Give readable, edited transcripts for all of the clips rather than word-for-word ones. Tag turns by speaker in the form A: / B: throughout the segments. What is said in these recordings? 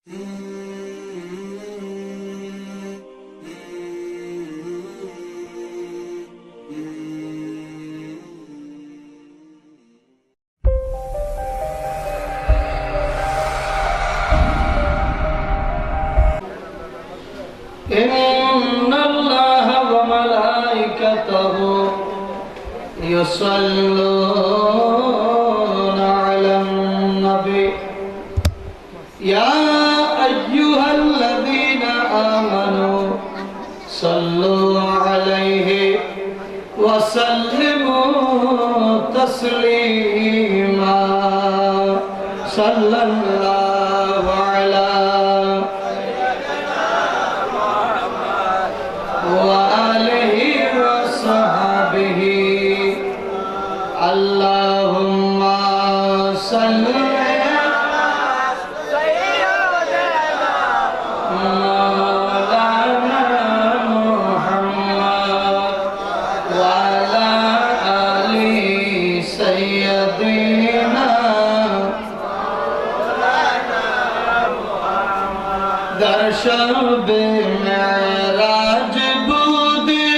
A: إن الله وملائكته يصلون على النبي يا أيها الذين آمنوا صلوا عليه وسلموا تسليما صلى الله على وآله وصحبه اللهم صل शब मेराज बूदे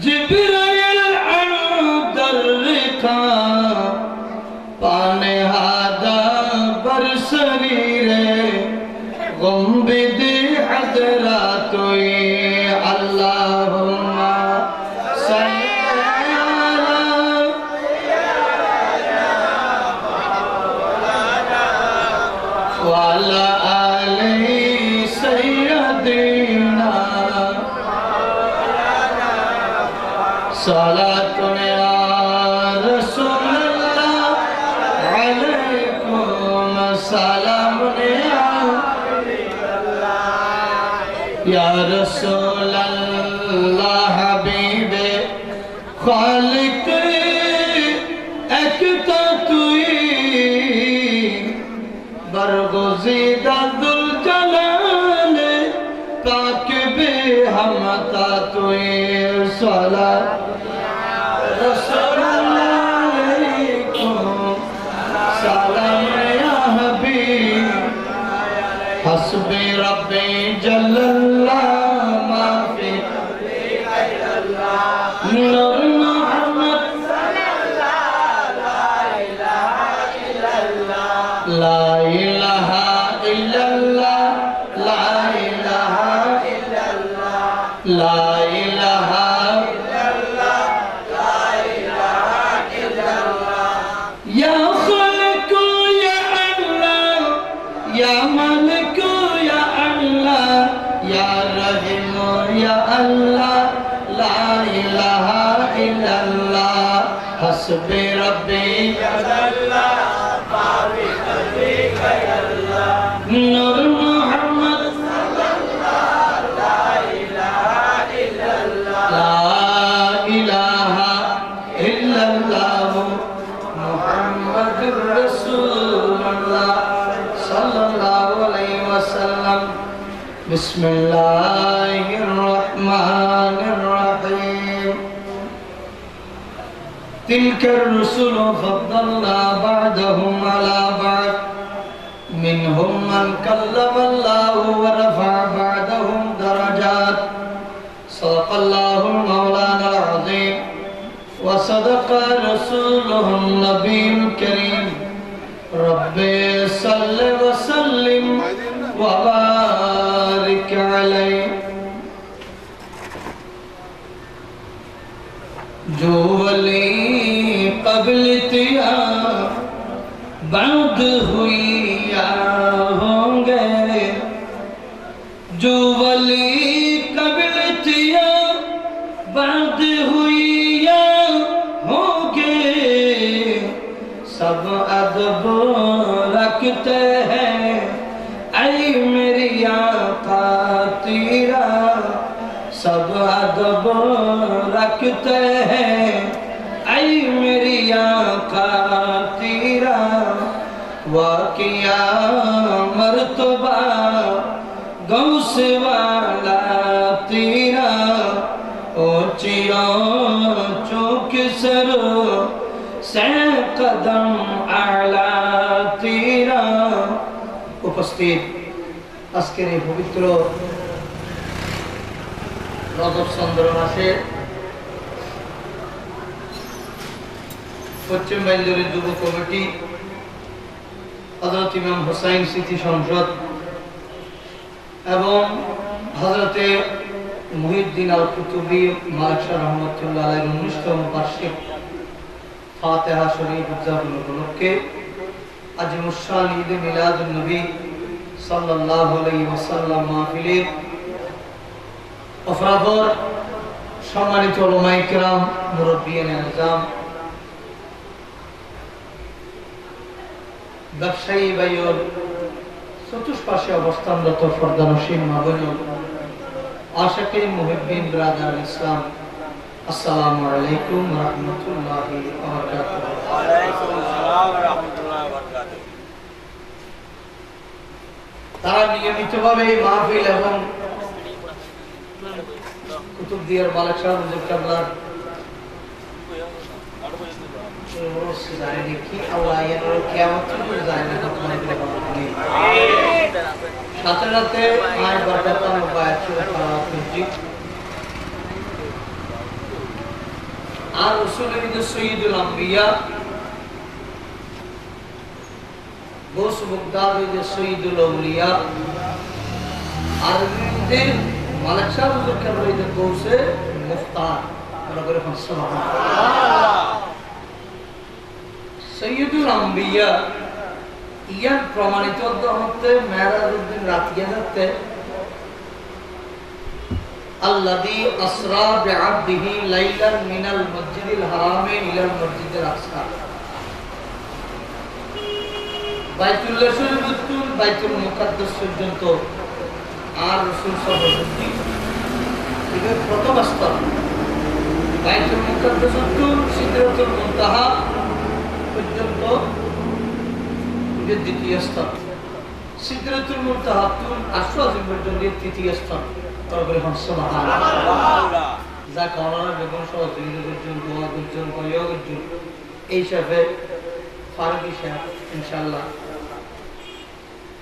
A: जिब्राइल अंदर लिखा पाने हादा बरसरी रे गुम्बिद हजरा तुई अल्लाहुम्मा सल्ली अला सलातुन या रसूलल्लाह अलैकुम सलामुन या रसूलल्लाह हबीबे खालिक एकता तुई बरगुज़ीदा दुल जलाल पाक बे हमता तुई सला हस्बी रब्बी जल्लल्लाह मा फी नूर मुहम्मद ला इलाहा इल्लल्लाह ला इलाहा इल्लल्लाह ला इलाहा या खालिक या अल्लाह या मालिक या अल्लाह या रहीम या अल्लाह ला इलाहा इल्लल्लाह हस्बी रब्बी जल्लल्लाह माफी कल्बी खैरल्लाह नूर मुहम्मद सल्लल्लाहु ला इलाहा इल्लल्लाह ला इलाहा इल्लल्लाह मुहम्मदुर रसूलुल्लाह सल्लल्लाहु अलैहि वसल्लम बिस्मिल्लाहिर रहमानिर रहीम तिलकर रुसुल फद्दलना बअदहुम अला बअद मिनहुम मन कल्लमल्लाहु व रफअ बअदहुम दरजात सदक़ल्लाहुल मौलानाल अज़ीम व सदक़ रसूलुहुन नबीयुल करीम रब्बे सल्लि व सल्लिम व बारिक अलैहि जो वली क़ब्ल तिया बाद हुई या होंगे जो वली क़ब्ल तिया बाद हुई या होंगे सब अदब रखते हैं ऐ मेरी आका तेरा सब अदब रखते हैं ऐ मेरी आका तेरा वाकिया मर्तबा गौस वाला तेरा ऊंचिया चौक सर से कदम आला तेरा উপস্থিত আজকের এই পবিত্র রজব চন্দ্র মাসে পশ্চিম বাঞ্জলের যুব কমিটি, হযরত ইমাম হুসাইন স্মৃতি সংসদ এবং হযরতে মুহিউদ্দিন আল কুতুবী মালিক শাহ রহমাতুল্লাহ আলাইহির 19তম বার্ষিক ফাতিহা শরীফ উদযাপন উপলক্ষে আজ মুশান ঈদ মিলাদুন নবী সাল্লাল্লাহু আলাইহি ওয়াসাল্লাম মাহফিলের অফরাদর সম্মানিত উলামায়ে কিরাম, মুরব্বিয়ানে আযম, ব্যবসায়ী ভাইয়ের চতুষ্পাশে অবস্থানরত ফরদানশীন মাবুন আশিকিন মুহিব্বিন ব্রাদার ইসলাম, আসসালামু আলাইকুম ওয়া রাহমাতুল্লাহি ওয়া বারাকাতুহু। ওয়া আলাইকুম আসসালাম ওয়া রাহমাতুল্লাহি ওয়া বারাকাতুহু। তারা নিয়মিতভাবে এই মাহফিল এবং কুতুবদিয়ার মালিক শাহ হুজুর কাবলার সাথে সাথে মায়ের বরকত আর রাসূলের সৈয়দুল আম্বিয়া গোস মুগদাদের সৈয়দুল আউলিয়া আর মালিক শাহ হুজুর কাবলার গোসে মুফতার বরাবর সুবহানাল্লাহ। সৈয়দুল আম্বিয়া ইয়ান প্রমাণিত হতে মেরাজউদ্দিন রাতিয়া যাতে আল্লাযী আসরা বিআবদিহি লাইলান মিনাল মসজিদিল হারামে ইলাল মসজিদিল আকসা, বাইতুল্লাহ শরীফ উত্তর বাইতুল মুকাদ্দাস পর্যন্ত আর রাসূল সাল্লাল্লাহু আলাইহি ওয়াসাল্লাম প্রথম স্তর বাইতুল মুকাদ্দাস উত্তর সিদরাতুল মুনতাহা পর্যন্ত দ্বিতীয় স্তর, সিদরাতুল মুনতাহা আরশ আজিম পর্যন্ত তৃতীয় স্তর। তারপরে সুবহানাল্লাহ, যা কারণে বেগম সহযোগী পর্যন্ত দোয়া পর্যন্ত কলিয়া পর্যন্ত এই সাথে ফারুকি সাহেব ইনশাআল্লাহ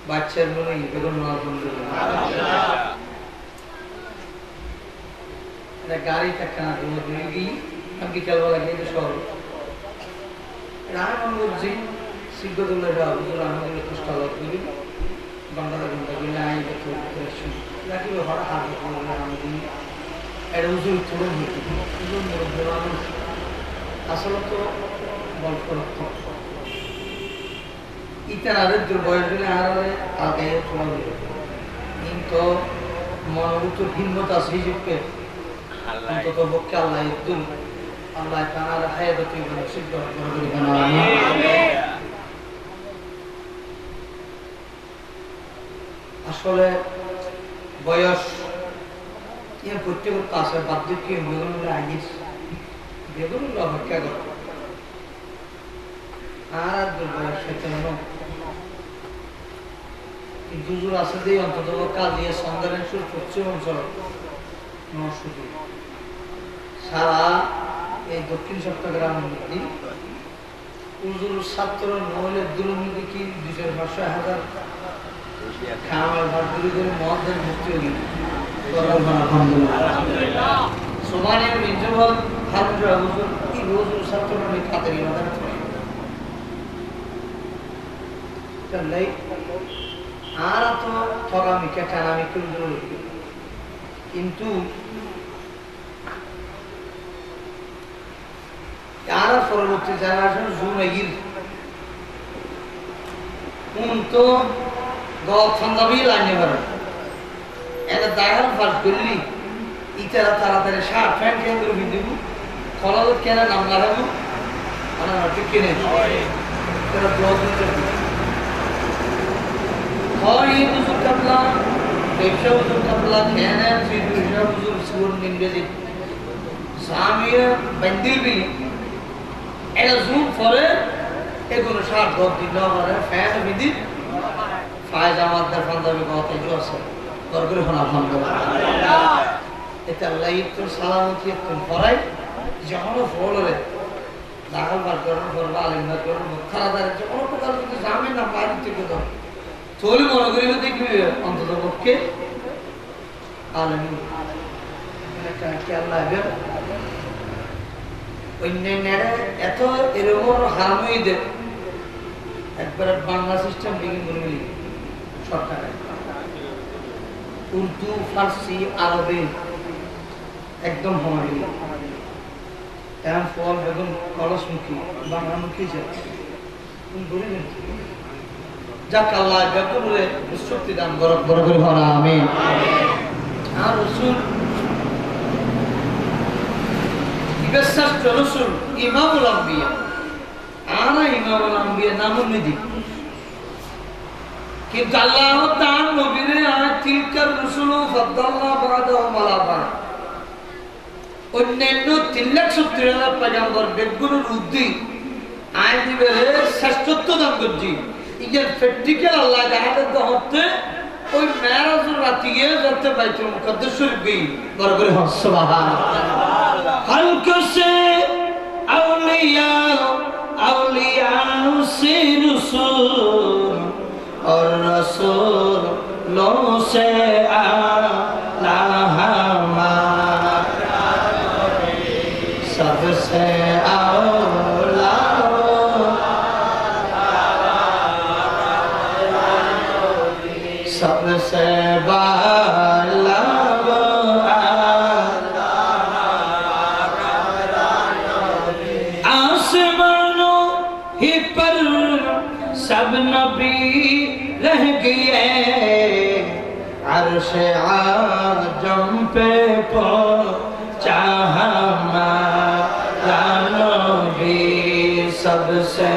A: বাচ্চার মনে বেগম আলহামদুলিল্লাহ গাড়ি থাকে না দিই আমি বিকালবেলা গিয়ে শহর রায়মঙ্গলজি সিদ্ধদুল্লাহ হুজুর আহমদুল্লাহ কুষ্টালত করি বাংলাদেশ ঘন্টা গেলে আই দেখে রাখি হঠাৎ হাত আহমদিন এটা হুজুর থোড়ন হইতে হুজুর মুরব্বী মানুষ আসলে তো গল্প রক্ষক ইতার বয়স দিলে আর আগে থোড়া হইল কিন্তু মনোভূত ভিন্নতা আছে হিসেবে অন্তত পক্ষে আল্লাহ একদম আল্লাহ তাআলা হায়াতে নসিব করুন। আসলে বয়স ইয়ে প্রত্যেক কাছে বার্ধক্য বেগুনের আগিস বেগুনের অপেক্ষা কর আর বয়স সেখানে দুজুর আছে দিয়ে অন্তত কাজিয়ে সন্ধানের সুর পশ্চিম অঞ্চল শুধু সারা এই দক্ষিণ চট্টগ্রামের মধ্যে উজুর ছাত্র নহলে দুর্নীতি কি 200-500,000 খাওয়ার ভাড়ি করে মদের মুক্তি হয়ে গেল। আলহামদুলিল্লাহ সোমানিয়া মির্জাওয়াল হারুন হুজুর কি রোজুর ছাত্র মানে খাতারি মাদার করে তাই আর তো ঠগামি কেটানামি করে কিন্তু আর পরবর্তী জেনারেশন জুনাইর তো গন্ধবি লাইনে পারে এটা দাগাল ফার্স্ট করলি ইতারা তাড়াতাড়ি শার্ট প্যান্ট কেন্দ্র বিদ্যুৎ ফলাল কেন নাম লাগাবো মানে ঠিক কিনে তারা ব্লগ দিতে হয় এই বুঝুর কাপলা ব্যবসা বুঝুর কাপলা খেয়ে নেন সেই ব্যবসা বুঝুর সুর ইংরেজি সামিয়া বন্দির বিল এটা জুম ফলে এগুলো শার্ট গপ দিল আমার ফ্যান বিধি ফায়দা আমাদের ফান্দাবি কথা এগুলো আছে দরকার হন আলহামদুলিল্লাহ এতে আল্লাহ একটু সালামতি একটু ফরাই যখন ফলে দাখল বার করার পর আলিম বার করার পর খারাদার কোনো প্রকার যদি জামে না বাইরে থেকে দাও তোলে মনে করি দেখবি অন্তত পক্ষে আলমী খেয়াল লাগবে অন্যান্যরা এত এরকম হারমই দেয় একবার বাংলা সিস্টেম বিগিন করে মিলি সরকারে উর্দু ফার্সি আরবি একদম হমারি এখন ফল বেগুন কলসমুখী বাংলামুখী যায় যাক আল্লাহ বেগুনে শক্তি দান বড় বড় করে ভরা আমি আর রসুল শ্রেষ্ঠ রসুল ইমামুল আম্বিয়া আনা ইমামুল আম্বিয়া নামুন নিদি কিন্তু আল্লাহ তাআলা নবীরে তিলকার রসুল ফাদ্দাল্লাহ বাদাহুম আলা বাদ অন্যান্য 370,000 পয়গম্বর বেগুনের উদ্দি আয় দিবে শ্রেষ্ঠত্ব দান করছি ইগের প্র্যাকটিক্যাল আল্লাহ জাহাদের হতে ওই মেরাজের রাতে গিয়ে যাতে বাইতুল মুকাদ্দাস শরীফ গই বড় করে সুবহানাল্লাহ হলকো সে আউলিয়া আউলিয়া সে রসূল और रसूलों से आला हमारा सबसे आला सबसे बाला आसमानों ही पर सब नबी रह गए अर्श आजम पे पहुंचा हमारा नबी सबसे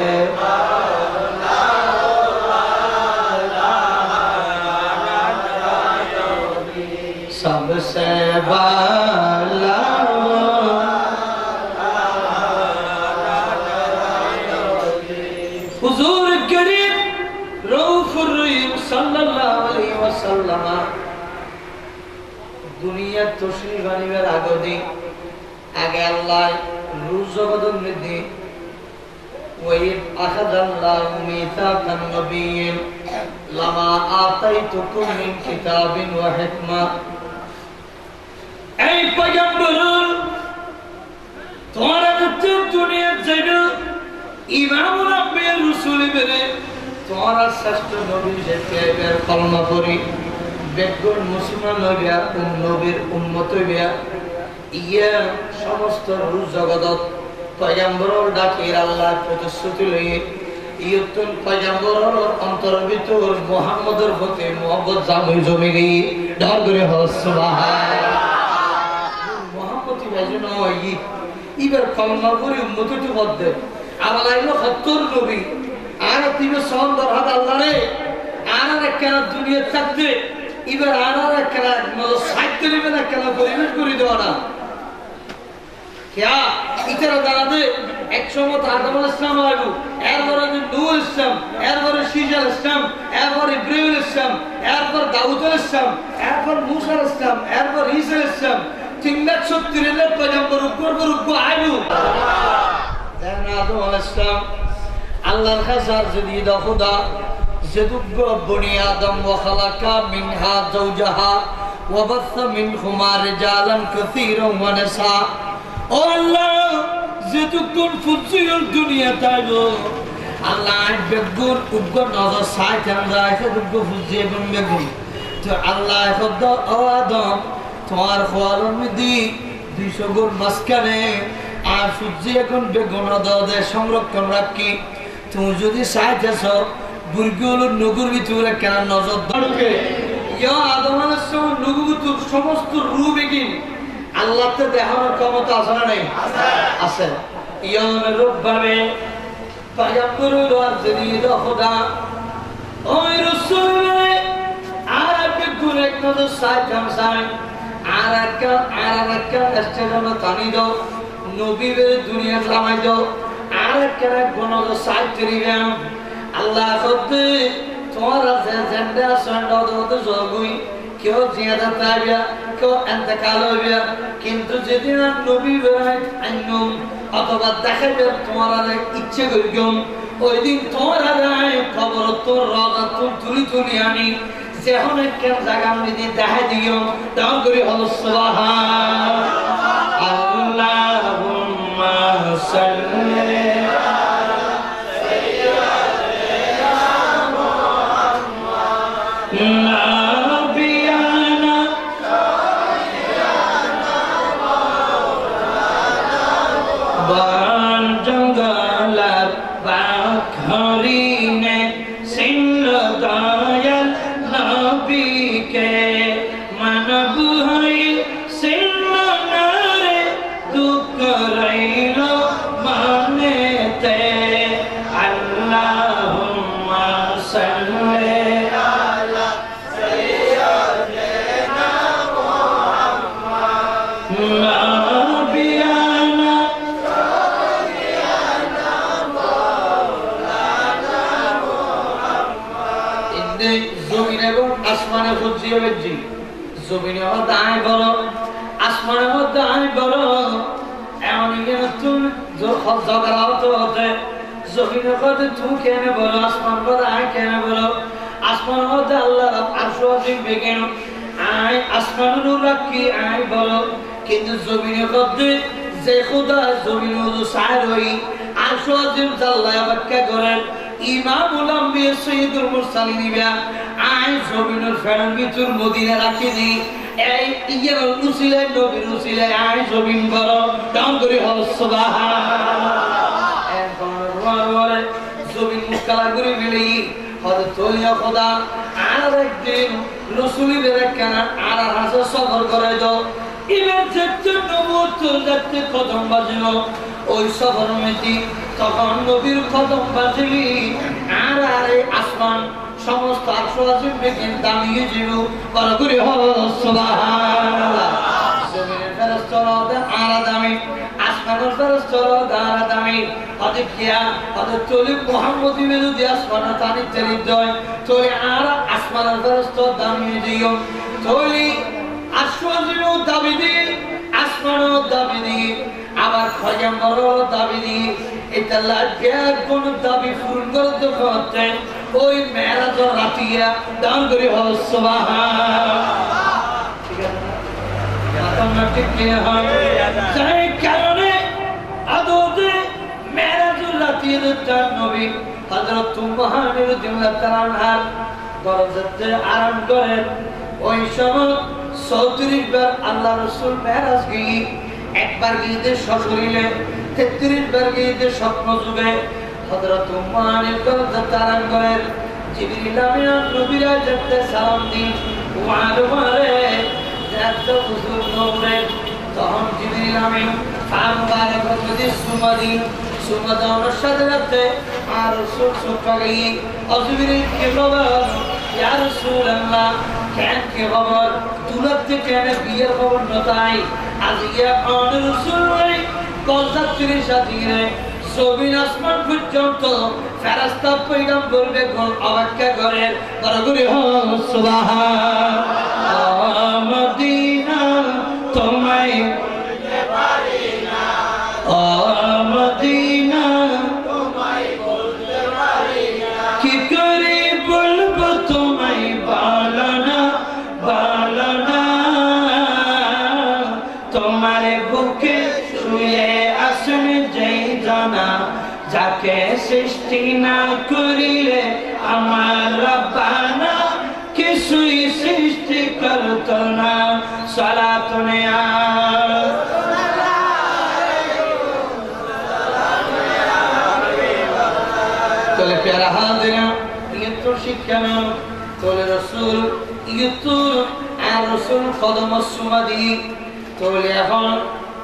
A: सबसे बाला हुजूर करीम रऊफुर रहीम सल्लल्लाहु अलैहि वसल्लम दुनिया तशरीफ आनिবার আগে আল্লাহ রূহ জগতের মধ্যে ওয়াইদ আখাযাল্লাহু মিসাকান নবিয়্যিন লামা আতাইতুকুম মিন কিতাবিন ওয়া হিকমা এই পয়গম্বর তোমরা তো দুনিয়ার জন্য ইমামুল আম্বিয়া রাসূল বেরে তোমরা শ্রেষ্ঠ নবী হিসেবে কলমা করি বেগুন মুসলমান নবিয়া নবীর উম্মত হইয়া ইয়া সমস্ত রূহ জগৎ পয়গম্বর ডাকির আল্লাহ প্রতিশ্রুতি লইয়ে ইয়তুন পয়গম্বর অন্তর ভিতর মুহাম্মদের প্রতি মহব্বত জমে গই ডর করে সুবহানাল্লাহ মুহাম্মতি ভাইজন ইবার কলমা করি উম্মত তো বদে আলাইলো 70 নবী আর তিবে সন্দর হাত আল্লাহ রে আর কেন দুনিয়া থাকতে এবার আর কেন সাহিত্য নেবে না কেন পরিবেশ করে দেওয়া না क्या इधर दादे একসময় আদম আলাইহিস সালাম আইবো এরপরে নূহ ইসলাম এরপরে শীজা ইসলাম এরপরে ইব্রাহিম ইসলাম এরপর দাউদ ইসলাম এরপর মূসা ইসলাম এরপর ঈসা ইসলাম 370 পয়গম্বর উপর আইবো দেন আদম আলাইহিস সালাম আল্লাহর কাছে যদি দাও খোদা যদুগ বনি আদম ওয়া খালাকা মিনহা যাওজাহা ওয়া বাসা মিনহুমা রিজালান কাসীরান ওয়া নিসা ও আল্লাহ যতক্ষণ ফুজিল দুনিয়া তাইবো আল্লাহ বেগুন উগ্র নজর সাইতান যায় যতক্ষণ ফুজি এবং বেগুন তো আল্লাহ শব্দ ও আদম তোমার খোয়ার মধ্যে 200 গুণ মাসখানে আর ফুজি এখন বেগুন দে সংরক্ষণ রাখি তুমি যদি চাইতেছ বুর্গল নগর ভিতরে কেন নজর দাঁড়কে ইয়া আদম আলাইহিস সালাম নগর ভিতর সমস্ত রূপ এগিন আল্লাহ তে দেখানোর ক্ষমতা আছে না নাই আছে ইয়ান রব্বাবে পয়গম্বর আর জলিল খোদা ওই রাসূল আর বেগুন এক নজর সাইতাম সাই আর একটা স্টেজন টানি দাও নবীর দুনিয়া নামাই দাও আর একটা গণজ সাইতেরিগাম আল্লাহ সত্যি তোমারা যে জেন্ডা সন্ডদ জগুই কেউ জিয়াদা তাবিয়া কেউ ইন্তেকাল হইবা কিন্তু যেদিন নবী বেরাই আইনুম অথবা দেখাইবে তোমারা ইচ্ছে করিগম ওই দিন তোমরা যায় খবর তোর রাজা তোর তুলি আনি যেহন কেন জায়গা যদি দেখা দিও দাও করে হল সুবহান আল্লাহুম্মা সাল্লি জমিনে মধ্যে আয় করো আসমানের মধ্যে আয় করো এমন তুমি ঝগড়া হতে জমিনের মধ্যে তুমি কেন বলো আসমান মধ্যে আয় কেন বলো আসমানের মধ্যে আল্লাহ আরশ আজিম বেগেন আয় আসমানের রাখি আয় বলো কিন্তু জমিনের মধ্যে যে খোদা জমিন সায় রই আরশ আজিম আল্লাহ ব্যাখ্যা করেন ইমামুল আম্বিয়া সাইয়্যিদুল মুরসালিন বিয়া আই জমিনের ফেরন ভিতর মদিনা রাখিনি এই ইয়ার উসিলে নবীর উসিলে আই জমিন বড় দাম করে হল সুবহান এখন জমিন মুকালা করে মিলি হযরত তোলিয়া খোদা আর একদিন রাসূলি বেরাকানা আর হাসা সফর করে দাও ইবের যেতে নবুত যেতে কদম বাজলো ওই সফর মেতি তখন নবীর কদম বাজলি আর আরে আসমান সমস্ত আরশ আজিম বেগেন দাঁড়িয়ে ছিল বড় করে হল সুবহানাল্লাহ জমিনের ফেরেশতারা আর দামি আসমানের ফেরেশতারা আর দামি হযরত কিয়া হযরত তলি মুহাম্মদ যদি আসমানে তানি চলি যায় তলি আর আসমানের ফেরেশতারা দাঁড়িয়ে দিও তলি আরশ আজিম দাবি দি আসমানও দাবি দি আবার পয়গম্বরও দাবি দি এটা লাগে কোন দাবি পূরণ করতে করতে ওই মেরাজের রাতিয়া দান করে হল সুবহান ঠিক আছে না ঠিক কি হয় সেই কারণে আদতে মেরাজের রাতের তার নবী হযরত মুহাম্মদ রাদিয়াল্লাহু তাআলা গরজতে আরাম করেন ওই সময় 34 বার আল্লাহ রাসূল মেরাজ গিয়ে একবার গিয়ে সশরীরে 33 বার গিয়ে স্বপ্ন যুগে হযরত উম্মানের গরজতে আরাম করেন জিবরিল আমিন নবীরা যেতে সালাম দিন ওয়ারে যাতে হুজুর নূরে তখন জিবরিল আমিন মুবারক মধ্যে সুমাদানের সাথে সাথে আর রাসূল সুপারি আজমিরি কি খবর ইয়া রাসূলুল্লাহ কেন কি খবর তুলতে কেন বিয়ের খবর নতাই আজ ইয়া কোন রাসূল কলজাতির সাথে জমিন আসমান পর্যন্ত ফেরেশতা পয়গম্বর বেগম অপেক্ষা করে বড় করে হল সুবহান মদিনা তোমায় বলতে পারি না ও মদিনা তোমায় বলতে পারি না কি করে বলবো তোমায় বলনা তোমার বুকে শুয়ে আসেন যেই জানা যাকে সৃষ্টি না করিলে আমার রব্বানা কিছুই সৃষ্টি করত না সালাতুনে তোলে প্যারা হাজিরা ये तो शिक्षा তোলে রাসূল ইয়তুর আর রাসূল কদম সুমাদি তোলে এখন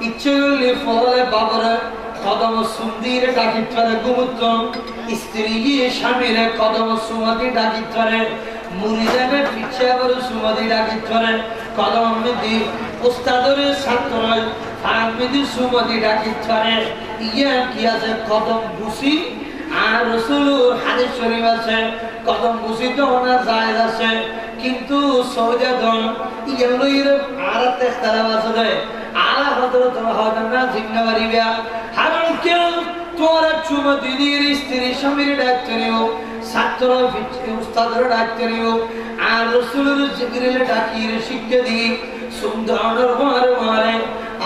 A: ইচ্ছুলি ফলে বাবরে কদম সুন্দিরে ডাকিতরে গুমুতম স্ত্রী স্বামীরে কদম সুমাদি ডাকিতরে মুরিদানে পিছে আবার সুমাদি ডাকিতরে কদম মিদি উস্তাদরে ছাত্র ফাহমিদি সুমাদি ডাকিতরে ইয়া কি আছে কদম বুসি আর রাসূলুর হাদিস শরীফ আছে কদম বুসি তো ওনা জায়েজ আছে কিন্তু সৌজাদন ইয়ালুইর আরাতে ইখতিলাফ আছে আলা হযরত হযরত জিন্নাওয়ারিয়া হারাম কেউ তো তোমার চুমা দিদির স্ত্রী স্বামীর দায়িত্ব নিও, ছাত্র উস্তাদের দায়িত্ব নিও, আর রসুলের জিকিরের ডাকির শিক্ষা দিই সুন্দর মারে মারে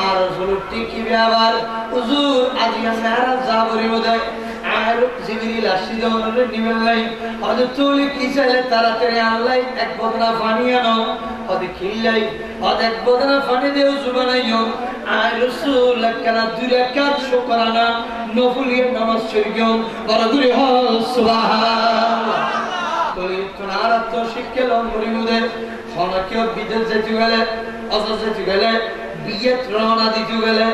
A: আর রসুলের টিকিবে আবার হুজুর আজি আমরা যাবরি বোধহয় আর জিবরিল আসিল ওনারে নিবেন নাই হযরত তুলি কি চাইলে তাড়াতাড়ি আল্লাহ এক বদনা পানি আনো ওদে খিলাই ওদে এক বদনা পানি দেও জুবানাইও আর রাসূল কানা দুই রাকাত শুকরানা নফলিয়ে নামাজ শরীগম বরগুরি হ সুবহানাল্লাহ তুলি তোনার তো শিক্ষা মরিমুদে হনকে বিদেশ যেতে গেলে অজর যেতে গেলে বিয়ে রওনা দিতে গেলে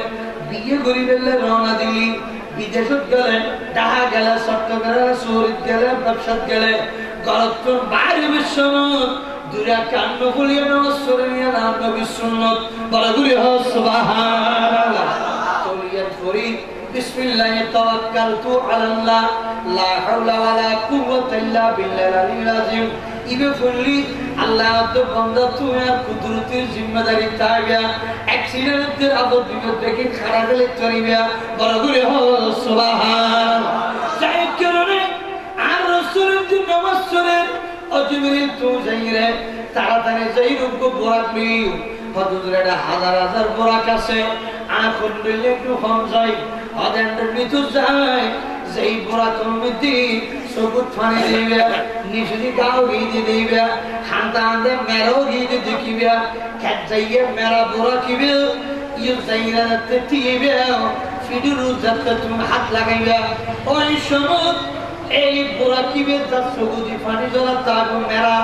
A: বিয়ে গরিবেলে রওনা দিলি বিদেশত গেলে ঢাকা গেলে চট্টগ্রাম শহরত গেলে ব্যবসাত গেলে গলতপুর বাইরে বিশ্বনাথ দুরা কান্ন ফুলিয়ে নামাজ পড়িয়ে নাম নবী সুন্নাত বড়গুলি হ সুবহানাল্লাহ তলিয়াত করি বিসমিল্লাহ তাওয়াক্কালতু আলাল্লাহ লা হাওলা ওয়ালা কুওয়াতা ইল্লা বিল্লাহিল আযীম ইবে ফুললি আল্লাহ তো বান্দা তুমি আর কুদরতের জিম্মাদারি তাইবা অ্যাক্সিডেন্টের আদর বিপদ থেকে খারাপ গেলে চলিবা বড়গুলি হ সুবহানাল্লাহ যাই কারণে আর রাসূলের যে নামাজ পড়ে অজিবরিল তো যাইরে তাড়াতাড়ি যাই রূপ বরাক নিও হযরত হাজার হাজার বরাক আছে এখন দিলে একটু কম যায় হযরত মিতু যায় যেই বরাক মধ্যে সবুজ পানি দিবে নিশি গাও গিয়ে দিবে হান্তা হান্তে মেরো গিয়ে দেখিবে খেত যাইয়ে মেরা বরাকিবে ইউ যাইরা তেতিবে ফিডুর যাতে তুমি হাত লাগাইবে ওই সময় এই বরাকিবে যা সবুজি পানি জলা তার মেরা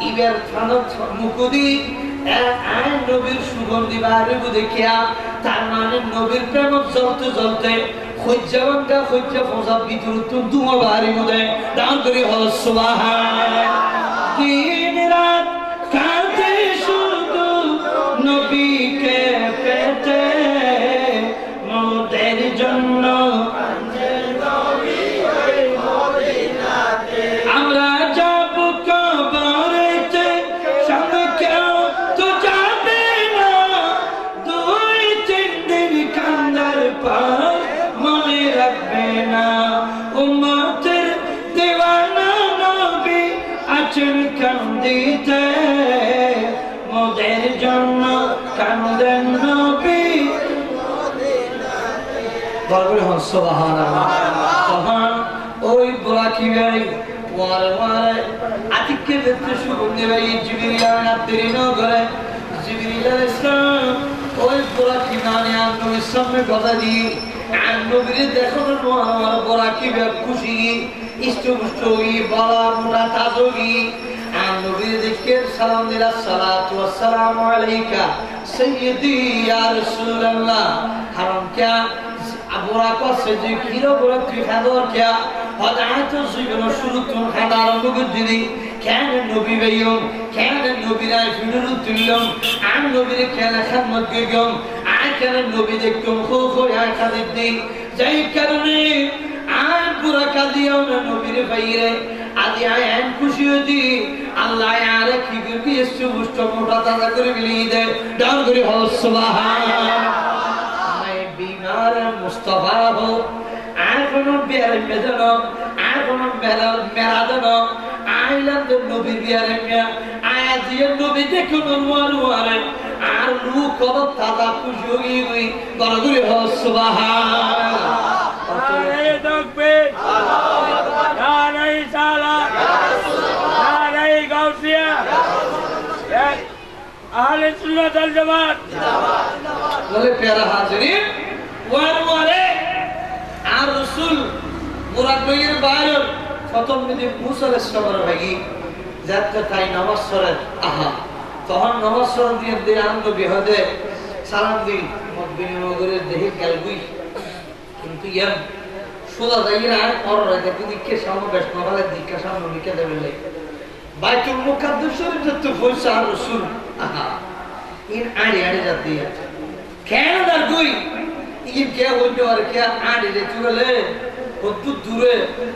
A: ইবের থানত মুকুদি আই নবীর সুগন্ধি বাড়িব দেখিয়া তার মানে নবীর প্রেম জ্বলতে জ্বলতে খজ্জাবানটা খজ্জা ফসা ভিতর তো দুমা বাড়িব দেয় ডান করে হ সুবহানাল্লাহ দিন রাত কাঁদে শুধু নবীকে পেতে মোদের জন্য আমরা যাব কবরেতে সঙ্গে কেউ তো যাবে না দুই তিন দিন কান্দার পর মনে রাখবে না উম্মতের দেওয়ানা নবী আছেন কান্দিতে মোদের জন্য কান্দেন নবী বলবে সুবহানাল্লাহ তখন ওই বলাকি ভাই ওয়ার ওয়ার আতিককে দেখতে সুগন্ধি ভাই জিবরিল আনাত দেরি ন করে জিবরিল আলাইহিস সালাম ওই বলাকি মানে নবীর সামনে কথা দি আর নবীর দেখানোর আমার বলাকি ভাই খুশি ইষ্টপুষ্ট হই বালা মোটা তাজগি আর নবীর দেখে সালাম দিলা সালাতু ওয়াসসালামু আলাইকা সাইয়্যিদি ইয়া রাসূলুল্লাহ হারাম কিয়া আবুরা কসে যে কিরো বড় তুই খাদর কিয়া হদায়ত জীবন শুরু তুম খাদা আরম্ভ করে দিদি কেন নবী ভাইও কেন নবী রায় ফিরু তুললাম আর নবীর কেন খাদমত গেগম আর কেন নবী দেখতুম খো খো আর খাদিদ দি যাই কারণে আর পুরা কাদিয়াও না নবীর ভাইরে আদি আয় এন খুশি হদি আল্লাহ আর কি কি এসে মুষ্ট মোটা তাজা করে মিলিয়ে দেয় ডান করে হ সুবহানাল্লাহ বিমার মুস্তাফা হো আর কোন বিয়ারে মেজানো আর কোন মেরাদানো আইলাম তো নবীর বিয়ারে মিয়া আয়াজিয়ে নবী দেখো নরওয়ারে আর রু কত তাজা খুশি হই হই বড়গুলি হ সুবহানাল্লাহ আরে দেখবে না নাই সালা না নাই গাউসিয়া আহলে সুন্নাত ওয়াল জামাত বলে প্যারা হাজিরিন ওয়ারে আর রাসূল মুরাদ ভাইয়ের বাইরে প্রথম দিন মুসা আলাইহিস সালামের ভাগি যাতে তাই নামাজ পড়ে আহা তখন নামাজ পড়ে দিয়ে দিয়ে আনন্দ বিহদে সালাম দিই মদবিনী নগরের দেহে গেলগুই কিন্তু ইয়ার সোজা যাইরা আর রাতে দিকে সামনে বেশ নভালে দিকে সামনে লিখে দেবে লাই বাইতুল মুকাদ্দাস শরীফে তো পয়সা আর রাসূল আহা ইন আড়ি আড়ি যাতে কেন দার কই ইন কে হইতো আর কে আড়ি রে চলে কত দূরে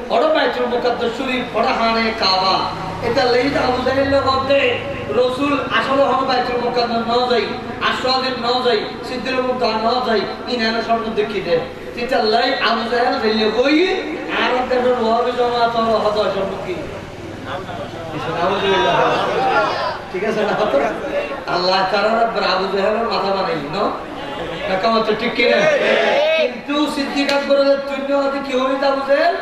A: বড় বাইতুল মুকাদ্দাস শরীফ বড় হানে কাবা এটা লেইদা আবু জাহেল বলতে রাসূল আসলে হন বাইতুল মুকাদ্দাস না যাই আশরাদিন না যাই সিদ্দির মুক্তা না যাই ইনানা সামনে দেখিতে তিতাল্লাই আবু জাহেল ফেললে কই আর দেশের ওয়াবি জমা তো হত সম্মুখী ঠিক আছে না হতো আল্লাহ তাআলা আবু জাহেলের মাথা বানাইল না কামত ঠিক কি না কিন্তু সিদ্দিক আকবর তুই হতে কি হই আবু জাহেল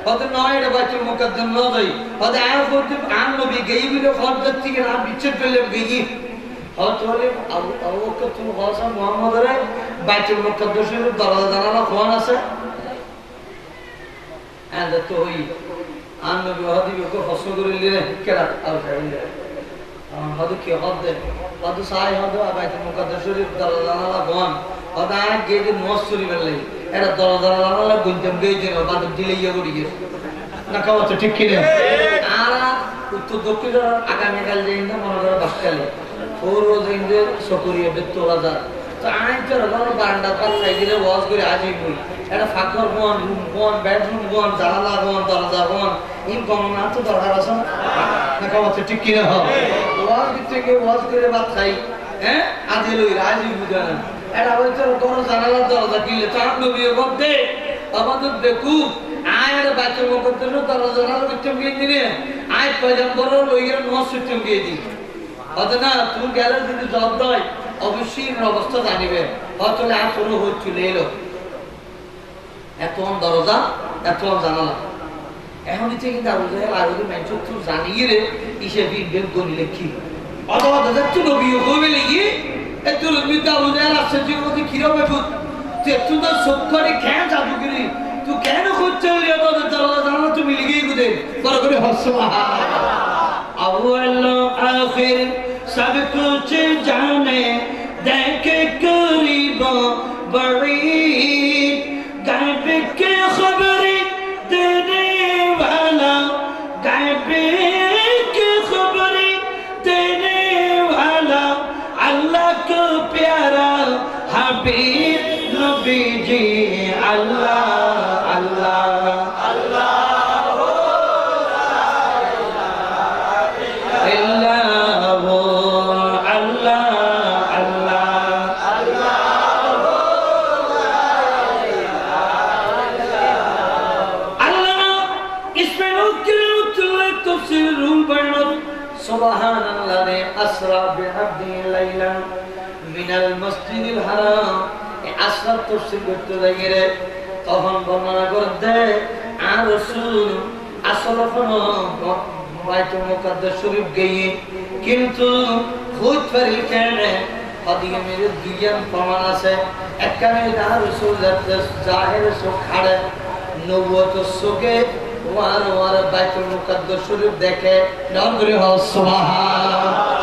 A: হতে নয় এটা বাইতুল মুকাদ্দাম না যাই হতে আয়া করতে আন নবী গই বিলে খরদত থেকে না বিচ্ছেদ করলে গই হতে হলে আবু বকর তুমি হাসান মুহাম্মদের বাইতুল মুকাদ্দাসের দরজা জানালা কোন আছে and তো হই আন নবী হদি বকর ফসল করিলে কেরা আল ফেলে হদু কি হদে হদু সাই হদু বাইতুল মুকাদ্দাসের দরজা জানালা কোন হদা গে যে নসরি বললে এটা দরজা জানালা গুনতাম গই যে বাদ দিলে ইয়া করি গেছে না কাও তো ঠিক কি না আর উত্তর দক্ষিণ আগামী কাল যেই না মনে করে বাসকালে ওর জিন্দে সকরিয়া বেতরা যা তো আইতে রগর বারান্দা পাত খাই দিলে ওয়াজ করে আজই কই এটা ফাকর কোন রুম কোন বেডরুম কোন জানালা কোন দরজা কোন ইন কোন না তো দরকার আছে না কাও তো ঠিক কি না ওয়াজ থেকে ওয়াজ করে বাত খাই হ্যাঁ আজই লই রাজি বুঝানা এটা হইছে কোন জানালা দরজা কিলে তো আপনি বিয়ে করতে আমাদের দেখু আয়ের বাইতুল মুকাদ্দাস দরজা জানালা বিটম গিয়ে দিনে আয় পয়গম্বর লইয়ের নস সিস্টেম দিয়ে দি হতে না তুমি গেলে যদি জব দেয় অবশ্যই অবস্থা জানিবে হয়তো আর কোনো হই চলে এলো এত দরজা এত জানালা এখন ইচ্ছে কিন্তু আবু জাহেল আর যদি মেনচুক তুই জানিয়ে রে ইসে বিবেক গনি লেখি অথবা দেখছো নবী কবে লিখি একটু রবিতে আবু জাহেল আসছে যে মধ্যে কিরবে ভূত তুই একটু তো সব করে খেয়ে জাদুগিরি তুই কেন খুঁজছে তোদের দরজা জানালা তুমি লিখেই গুদে বড় করে হসো अव्वल आखिर सब कुछ जाने देखे करीबों बरीद गायब के खबरें देने वाला गायब के खबरें देने वाला अल्लाह को प्यारा हबीब नबी जी अल्लाह अल्लाह अल्लाह সুবহানাল্লাহ আসরা বিআবদি লাইলান মিনাল মসজিদিল হারাম আসরা তাফসীর করতে লাগে তখন বর্ণনা করতে আর রাসূল আসলে কোনো বাইতুল মুকাদ্দাস শরীফ গিয়ে কিন্তু খুদ ফরিল কেনে ওদিকে মেরে দুইজন প্রমাণ আছে একখানে আর রাসূল জাহির সব খাড়ে নবুয়ত সুকে ওয়ার ওয়ার বাইতুল মুকাদ্দাস শরীফ দেখে নাম করে সুবহানাল্লাহ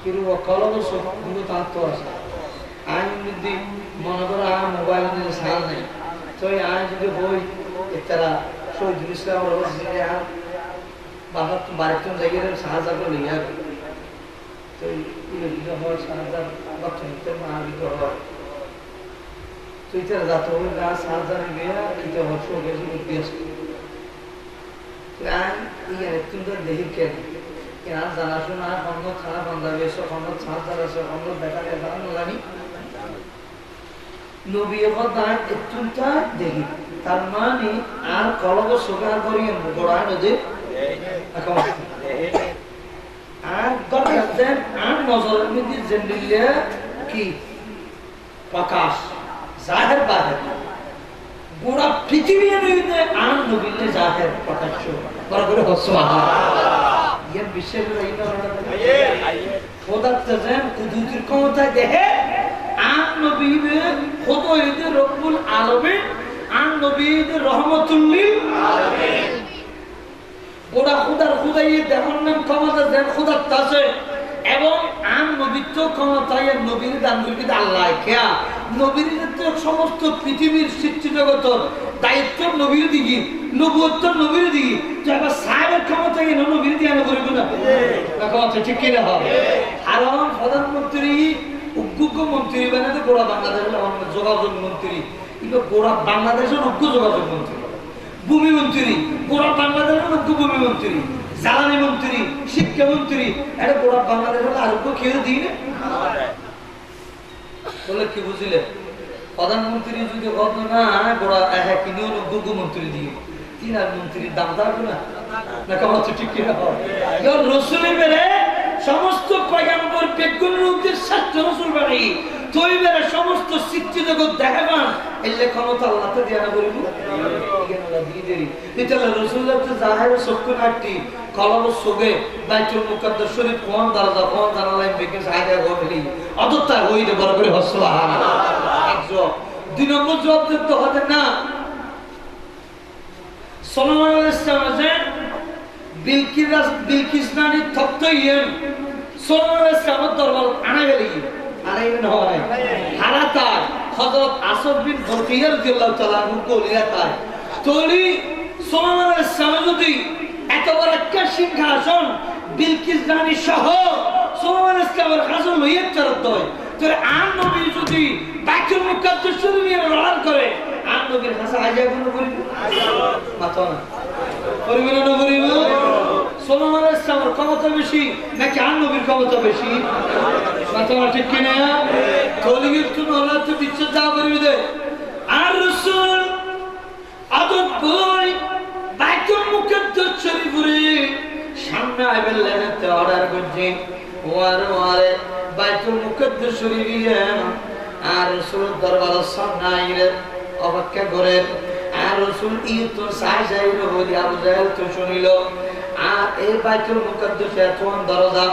A: কিরু কলম সব গুলো তাতো আছে আমি যদি মনে করো আমার মোবাইল দিয়ে সাল নেই তো আমি যদি বই এটারা শহীদুল ইসলাম রহমতুল্লাহ আর বাহাত বাড়িতে জায়গায় সাহায্য করে লিয়া তো এই হওয়ার সাহায্য বাচ্চাতে মারিত হয় তো এটা যাতে ওই না সাহায্য নিয়ে কিতে হচ্ছে গেছে উদ্দেশ্য গান ইয়ার সুন্দর দেখি কেন কেন জানাশোনা অন্য খানা বন্ধা বেশ অন্য সাহায্য আছে অন্য বেটারে জানো জানি নবী কথা একটুটা দেখি তার মানে আর কলব সুগার করি গোড়া নদী আর দরকার আর নজরের মধ্যে জেন্দিলে কি প্রকাশ জাহের বাহের গোড়া পৃথিবীর মধ্যে আর নবীলে জাহের প্রকাশ্য বড় করে সুবহানাল্লাহ ইয়া বিশ্বের রাইনা খোদা তাজান কুদরতের ক্ষমতা দেখে আর নবীবে খোদ হইতে রব্বুল আলামিন আর নবীদের রহমাতুল লিল আলামিন গোড়া খুদার খুদাই দেখুন নাম ক্ষমতা দেন খুদার তাছে এবং আম নবীত্ব ক্ষমতায় নবীর দান করবি আল্লাহ খেয়া নবীর সমস্ত পৃথিবীর সৃষ্টি জগতের দায়িত্ব নবীর দিকে নবুয়ত্ব নবীর দিকে তো এবার সাহেবের ক্ষমতায় নবীর দিয়ে আমি করিব না ক্ষমতা ঠিক কিনা হবে আর প্রধানমন্ত্রী উগ্র মন্ত্রী বানাতে গোড়া বাংলাদেশের যোগাযোগ মন্ত্রী কিন্তু গোড়া বাংলাদেশের উগ্র যোগাযোগ মন্ত্রী ভূমি মন্ত্রী গোড়া বাংলাদেশের উগ্র ভূমি মন্ত্রী জ্বালানি মন্ত্রী শিক্ষামন্ত্রী এটা গোড়া বাংলাদেশের আরোগ্য খেয়ে দিই না বলে কি বুঝলে প্রধানমন্ত্রী যদি কত না গোড়া হ্যাঁ কিনেও যোগ্য মন্ত্রী দিয়ে তিন আর মন্ত্রীর দাম থাকবে না না কেমন হচ্ছে ঠিক কিনা রসুলের বেড়ে সমস্ত পয়গাম্বর বেগুনের উদ্দেশ্য ছাত্র রসুল বাড়ি তুই বেড়ে সমস্ত সৃষ্টি জগৎ দেখাবান এলে ক্ষমতা আল্লাহতে দিয়ে না বলবো দিয়ে দেরি এটা রসুল জাহের চক্ষু নাটটি কলম সোগে বাইতুল মুকাদ্দাস শরীফ কোন দরজা কোন জানালাই বেকে সাইডে গলি অতটা হইতে বড় করে সুবহানাল্লাহ একজন দুই নম্বর জবাব দিতে হবে না সাল্লাল্লাহু আলাইহি ওয়াসাল্লাম বিলকিস নানি থপ্তইয়েন সাল্লাল্লাহু আলাইহি ওয়াসাল্লাম দরবার আনা গেলি আনাইবেন হয় হারাতা হযরত আসদ বিন বরকিয়া রাদিয়াল্লাহু তাআলা কোলিয়া তাই তোলি সাল্লাল্লাহু আলাইহি ওয়াসাল্লাম যদি এত বড় একটা সিংহাসন বিলকিস রানী সহ সাল্লাল্লাহু আলাইহি ওয়াসাল্লামের হাজর লইয়া চরত হয় তোর আন নবী যদি বাইতুল মুকাদ্দাস শরীফ নিয়ে লড়াই করে আন নবীর কাছে আইয়া কোন করিব মাথা না করিব না করিব সাল্লাল্লাহু আলাইহি ওয়াসাল্লামের ক্ষমতা বেশি নাকি আন নবীর ক্ষমতা বেশি মাথা ঠিক কি না কলিগের তুমি হলো তো বিচ্ছেদ যা করিবে দে আর রাসূল আদত বই বাইতুল মুকাদ্দাস শরীফে সামনে আইবেন লেনাতে অর্ডার করছে ওয়ারে বাইতুল মুকাদ্দাস শরীফে আর রাসূল দরবারের সামনে আইলে অপেক্ষা করে আর রাসূল তো সাইজাইল বলি আবু জাহেল তো শুনিল আর এই বাইতুল মুকাদ্দাস এত দরজা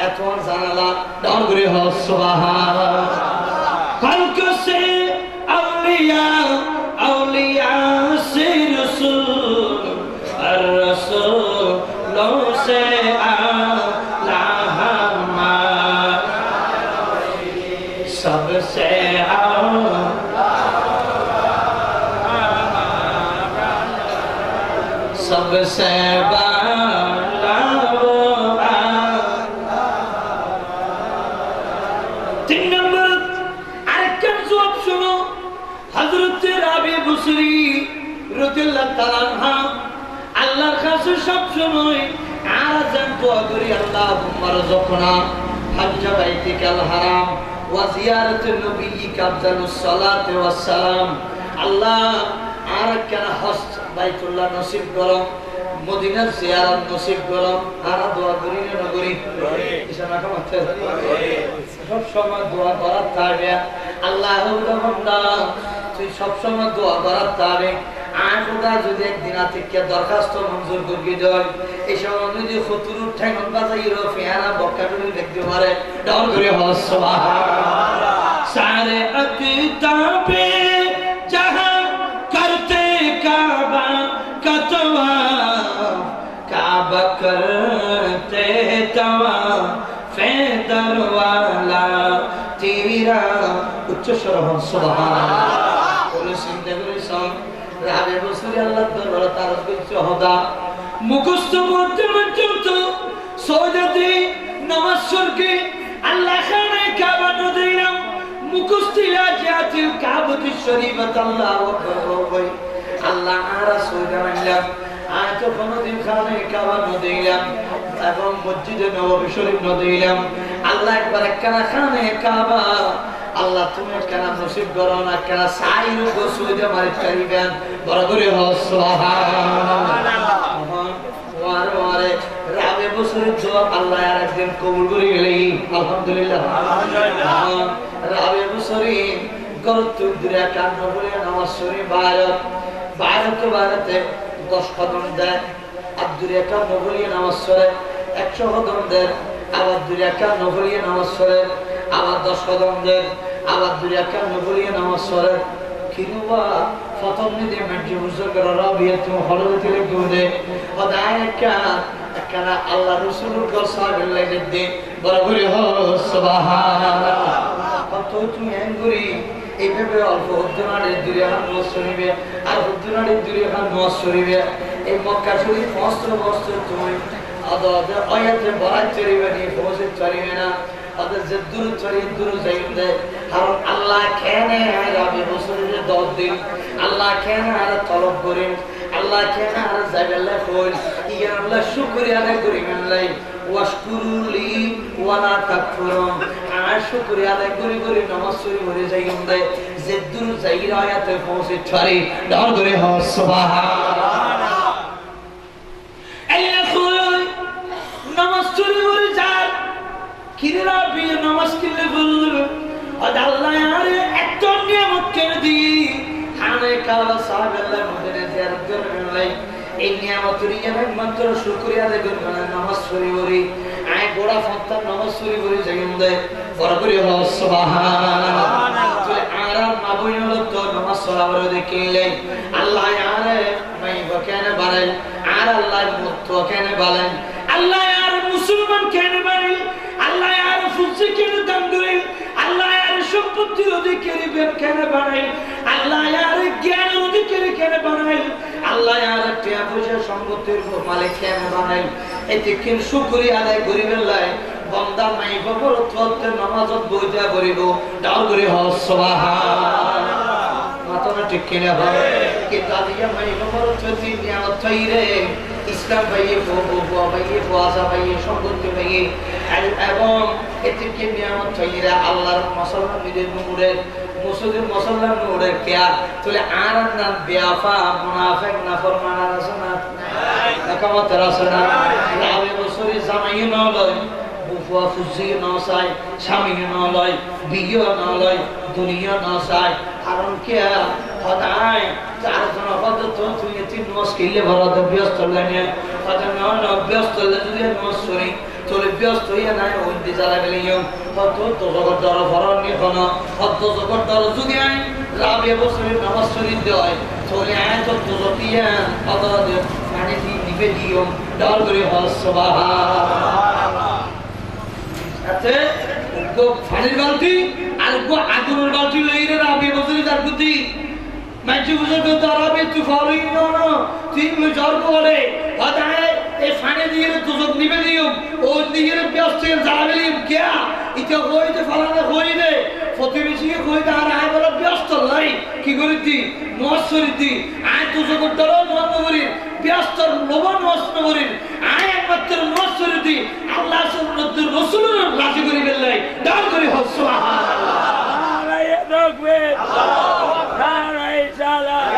A: এত জানালা ডাউন করে সুবহানাল্লাহ খালক সে আউলিয়া আউলিয়া সে রাসূল আর রাসূল লো সে আলা হামা सबसे सबसे तीन नंबर आरेकटा जवाब सुनो हजरत राबी बुसरी রাদিয়াল্লাহু তাআলা আনহা আল্লাহর কাছে সব সময় আযান দোয়া করি আল্লাহুম্মা রযুকনা হজ্জ বাইতিকাল হারাম ওয়া জিয়ারাতুন নবিয়্যিকা আফদালুস সালাতি ওয়াস সালাম আল্লাহ আরেকটা হজ বাইতুল্লাহ নসিব করো মদিনার জিয়ারত নসিব করো আর দোয়া করি না করি ইশারা করতে সব সময় দোয়া করার থাকে আল্লাহুর বান্দা তুই সব সময় দোয়া করার থাকে আর খোদা যদি একদিন আতিককে দরখাস্ত মঞ্জুর করে দেয় এই সময় যদি খতুরুর ঠ্যাঙ্গন বাজাইরো ফেয়ারা বক্কাটুলি দেখতে পারে ডাউন করে হস সুবহানাল্লাহ সারে আকিতাবে জাহান করতে কাবা কতওয়া কাবা করতে তওয়া ফেদরওয়ালা তিরা উচ্চ স্বর হস সুবহানাল্লাহ বলে চিন্তা করে সব রাবে বসুরি আল্লাহ দরবারে তারক করছে হদা মুখস্থ করতে পর্যন্ত সৌদাতে নামাজ সরকে আল্লাহ খানে কাবা নদিলাম মুখস্থিলা জাতিল কাবাতি শরীফত আল্লাহু আকবার আল্লাহ আর সৌদা আল্লাহ আজ কোনদিন খানে কাবা নদিলাম এবং মসজিদে নববী শরীফ নদিলাম আল্লাহ একবার একখানা খানে কাবা আল্লাহ তুমি কেন নসিব করো না কেন সাইরু গোসুদে মারি করিবেন বড় করে সুবহানাল্লাহ ওয়ারে রাবে বছর জবাব আল্লাহ আর একদিন কবুল করে গেলেই আলহামদুলিল্লাহ রাবে বছরই গরত দূরে কান্ন বলে নামাজ শরী ভারতে 10 কদম দেয় আর দূরে কান্ন বলে নামাজ পড়ে 100 কদম দেয় আবার দূরে কান্ন বলে নামাজ পড়ে আবার 10 কদম দেন আবার দুই রাকাত নফলিয়ে নামাজ পড়ে কিংবা প্রথম দিনে মেজে বুঝো করে রাবিয়া তুমি হলতে লেগে ওদায় একখানা আল্লাহ রাসূলুর গোসাবের লাগে দে বরাবর সুবহানাল্লাহ কত তুমি এঙ্গুরি এইভাবে অল্প হদ্দনারে দূরে নামাজ পড়িবে আর হদ্দনারে দূরে নামাজ পড়িবে এই মক্কা শরীফ বস্ত্র তুমি আদা আয়াতে বরাত চরিবে নি ফৌজে চরিবে না আদা যে দূর চরি দূর যাইবে কারণ আল্লাহ কেনে রাবে বছরে 10 দিন আল্লাহ কেনে আর তলব করেন আল্লাহ কেনে আর যাইবেলা কই ইয়া আল্লাহ শুকরিয়া আদায় করিবেন লাই ওয়াশকুরুলি ওয়ালা তাকফুরুন আর শুকরিয়া আদায় করি নামাজ পড়ি মরে যাইবেন জেদ্দুর জাহির আয়াতে পৌঁছে ছাড়ে ডার করে হ সুবহানাল্লাহ। আল্লাহ কই নামাজ চুরি করে যার কিরা বিয়ে নামাজ কিলে বলল আজ আল্লাহ আরে এত নিয়ামত কেন দি খানে কাবা সাহাবাল্লাহ মদিনা জিয়ারত করলেন এই নিয়ামতের একমাত্র শুকরিয়া আদায় করবেন নামাজ চুরি করে আয় গোড়া ফত্তা নামাজ চুরি করে যাইম দেয় বড় করে হ সুবহানাল্লাহ। তুই আরাম মাবুই হলো তো নামাজ চলাবার দেখিলেন আল্লাহ আরে মাই বকেনে বাড়াই আর আল্লাহ মুক্ত কেন বলেন আল্লাহ আর মুসলমান কেন বাড়ি আল্লাহ আর ফুসি কেন দান করেন আল্লাহ আর সম্পত্তির অধিকারী কেন বানাই আল্লাহ আর জ্ঞান অধিকারী কেন বানাই আল্লাহ আর টাকা পয়সা সম্পত্তির মালিক কেন বানাই এতে কেন শুকরিয়া আদায় করিবেন লাই বান্দা মাই বাবার তওয়াতে নামাজত বইটা করিব দাও করে হ সুবহানাল্লাহ। মাথা ঠিক কিনা হয় কি দাদিয়া মাই বাবার তওয়াতে নিয়ামত চাইরে ইসলাম ভাইয়ে বুয়া ভাইয়ে বুয়াজা ভাইয়ে সম্পত্তি ভাইয়ে এবং এতে কি নিয়ামত চাইরে আল্লাহর মাসাল্লাহ মিদের মুড়ে মুসলিম মুসলমান মুড়ে কিয়া তাহলে আর না বিয়াফা মুনাফিক নাফরমান আছে না নাকামত আছে না লাভে বছরে জামাই না লয় বুয়া ফুজি না চাই স্বামী না লয় বিয়ে না লয় দুনিয়া না চাই কারণ কিয়া সদায় চারজন পদ্ধত তুই তিন মাস কিলে ভরা ব্যস্ত লাগে কথা না ব্যস্ত যদি মাস সরি তোলে ব্যস্ত হইয়া নাই ওই দি জ্বালা গেলিও কত তো জগৎ দর ভরণ নি কোন কত জগৎ দর যদি আই রাবে বছরে নামাজ শরীফ দেয় তোলে আয় তো জগতিয়া আদা দে মানে দি নিবে দিও দর করে হস সুবহানাল্লাহ। আতে গো ফানির বালতি আর গো আগুনের বালতি লইরে রাবে বছরে যার গতি মাঝে বুঝতে তো আরবে তু ফালই না তিন জোর করে আদায় এই ফানে দিয়ে দুজক নিবে দিও ও দিয়ে ব্যস্ত যাবেলি কিয়া ইটা হইতে ফালানে হইলে প্রতিবেশীকে কইতে আর আয় বড় ব্যস্ত লাই কি করিতি নসরিতি আয় দুজক ধরো নবরি ব্যস্ত লবণ নষ্ট করি আয় একমাত্র নসরিতি আল্লাহ সুন্নাতুর রাসূলের রাজি করি বেলাই দান করি হস সুবহানাল্লাহ। নারায়ে তাকবীর নারায়ে সালাত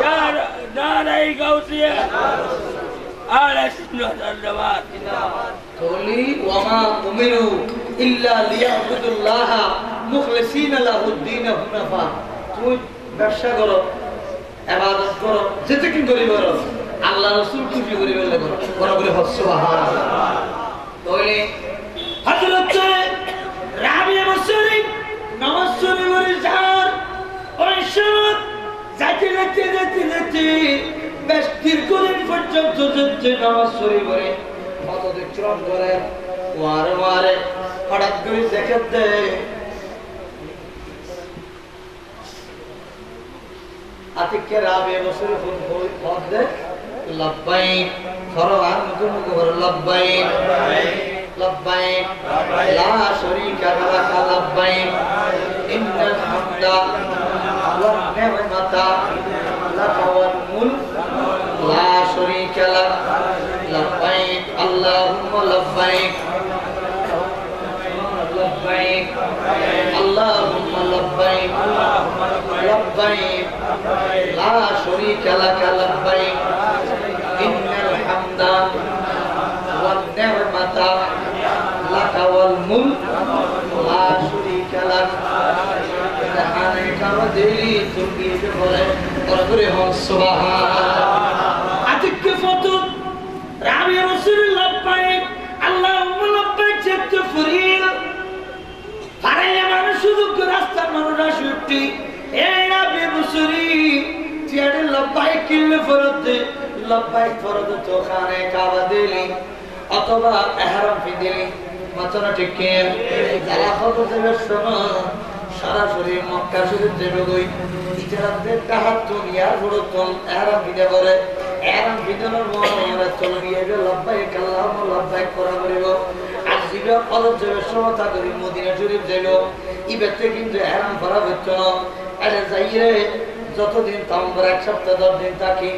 A: ইয়া রাসূলুল্লাহ নারায়ে গাউসিয়া আলা সুন্নাতুল জামাত তোলি ওয়া উমিরু ইল্লা লিয়াবুদুল্লাহ মুখলিসিনা লাহুদ্দিন হুনাফা। তুই ব্যবসা করো ইবাদত করো যেতে কি করি করো আল্লাহ রাসূল খুশি করি বলে করো বড় করে হস সুবহানাল্লাহ। তোলি হযরত রাবিয়া বসরি নামাজ শুরু করে যার ওই সময় যাইতে বেশ দীর্ঘদিন পর্যন্ত যাচ্ছে নামাজ শুরু করে কত চরণ করে ওয়ারে ওয়ারে হঠাৎ করে দেখে দেয় আতিকে রাবিয়া বসরি ফোন দেয় লব্বাইক ফরওয়ার মুখে বলে লব্বাইক লব্বাইক লা শরীকা লাকা লব্বাইক ইন্নাল হামদা ওয়ান নি'মাতা লাকা ওয়াল মুলক লা শরীকা লাক লব্বাইক আল্লাহুম্মা লব্বাইক লব্বাইক আল্লাহুম্মা লব্বাইক লব্বাইক লা শরীকা লাকা লব্বাইক ইন্নাল হামদা ওয়ান নি'মাতা লাকা ওয়াল মুলক লা শরীকা লাক তাহারে কাওয়া দেলি তুমি বলে বলে হস সুবহানাল্লাহ। আতিকে ফটো রাবিয়া রাসূলুল্লাহ লব্বাইক আল্লাহুম্মা লব্বাইক যেতে ফরিল ফারাইয়া মানুষ শুধু রাস্তার মানুষরা ছুটি এই রাবিয়া বসরি তিয়ারে লব্বাইক কিলে ফরদে লব্বাইক ফরদ তো খানে কাওয়া দেলি অথবা ইহরাম ফিদিলি মাথাটা ঠিক কে যারা ফটো দেবে শোনো সরাসরি মক্কা শরীফ যাবে গই ইজারাতের কাহাত তো ইয়ার বড় তোল ইহরাম বিদে করে ইহরাম বিদানোর মনে তোল বিয়ে লব্বাইক আল্লাহুম্মা লব্বাইক করা করিব আর জিবে কলব যাবে সমতা করি মদিনা শরীফ যাইলো ইবেতে কিন্তু ইহরাম করা হতো না আরে যাইরে যতদিন তাম্বর এক সপ্তাহ 10 দিন থাকি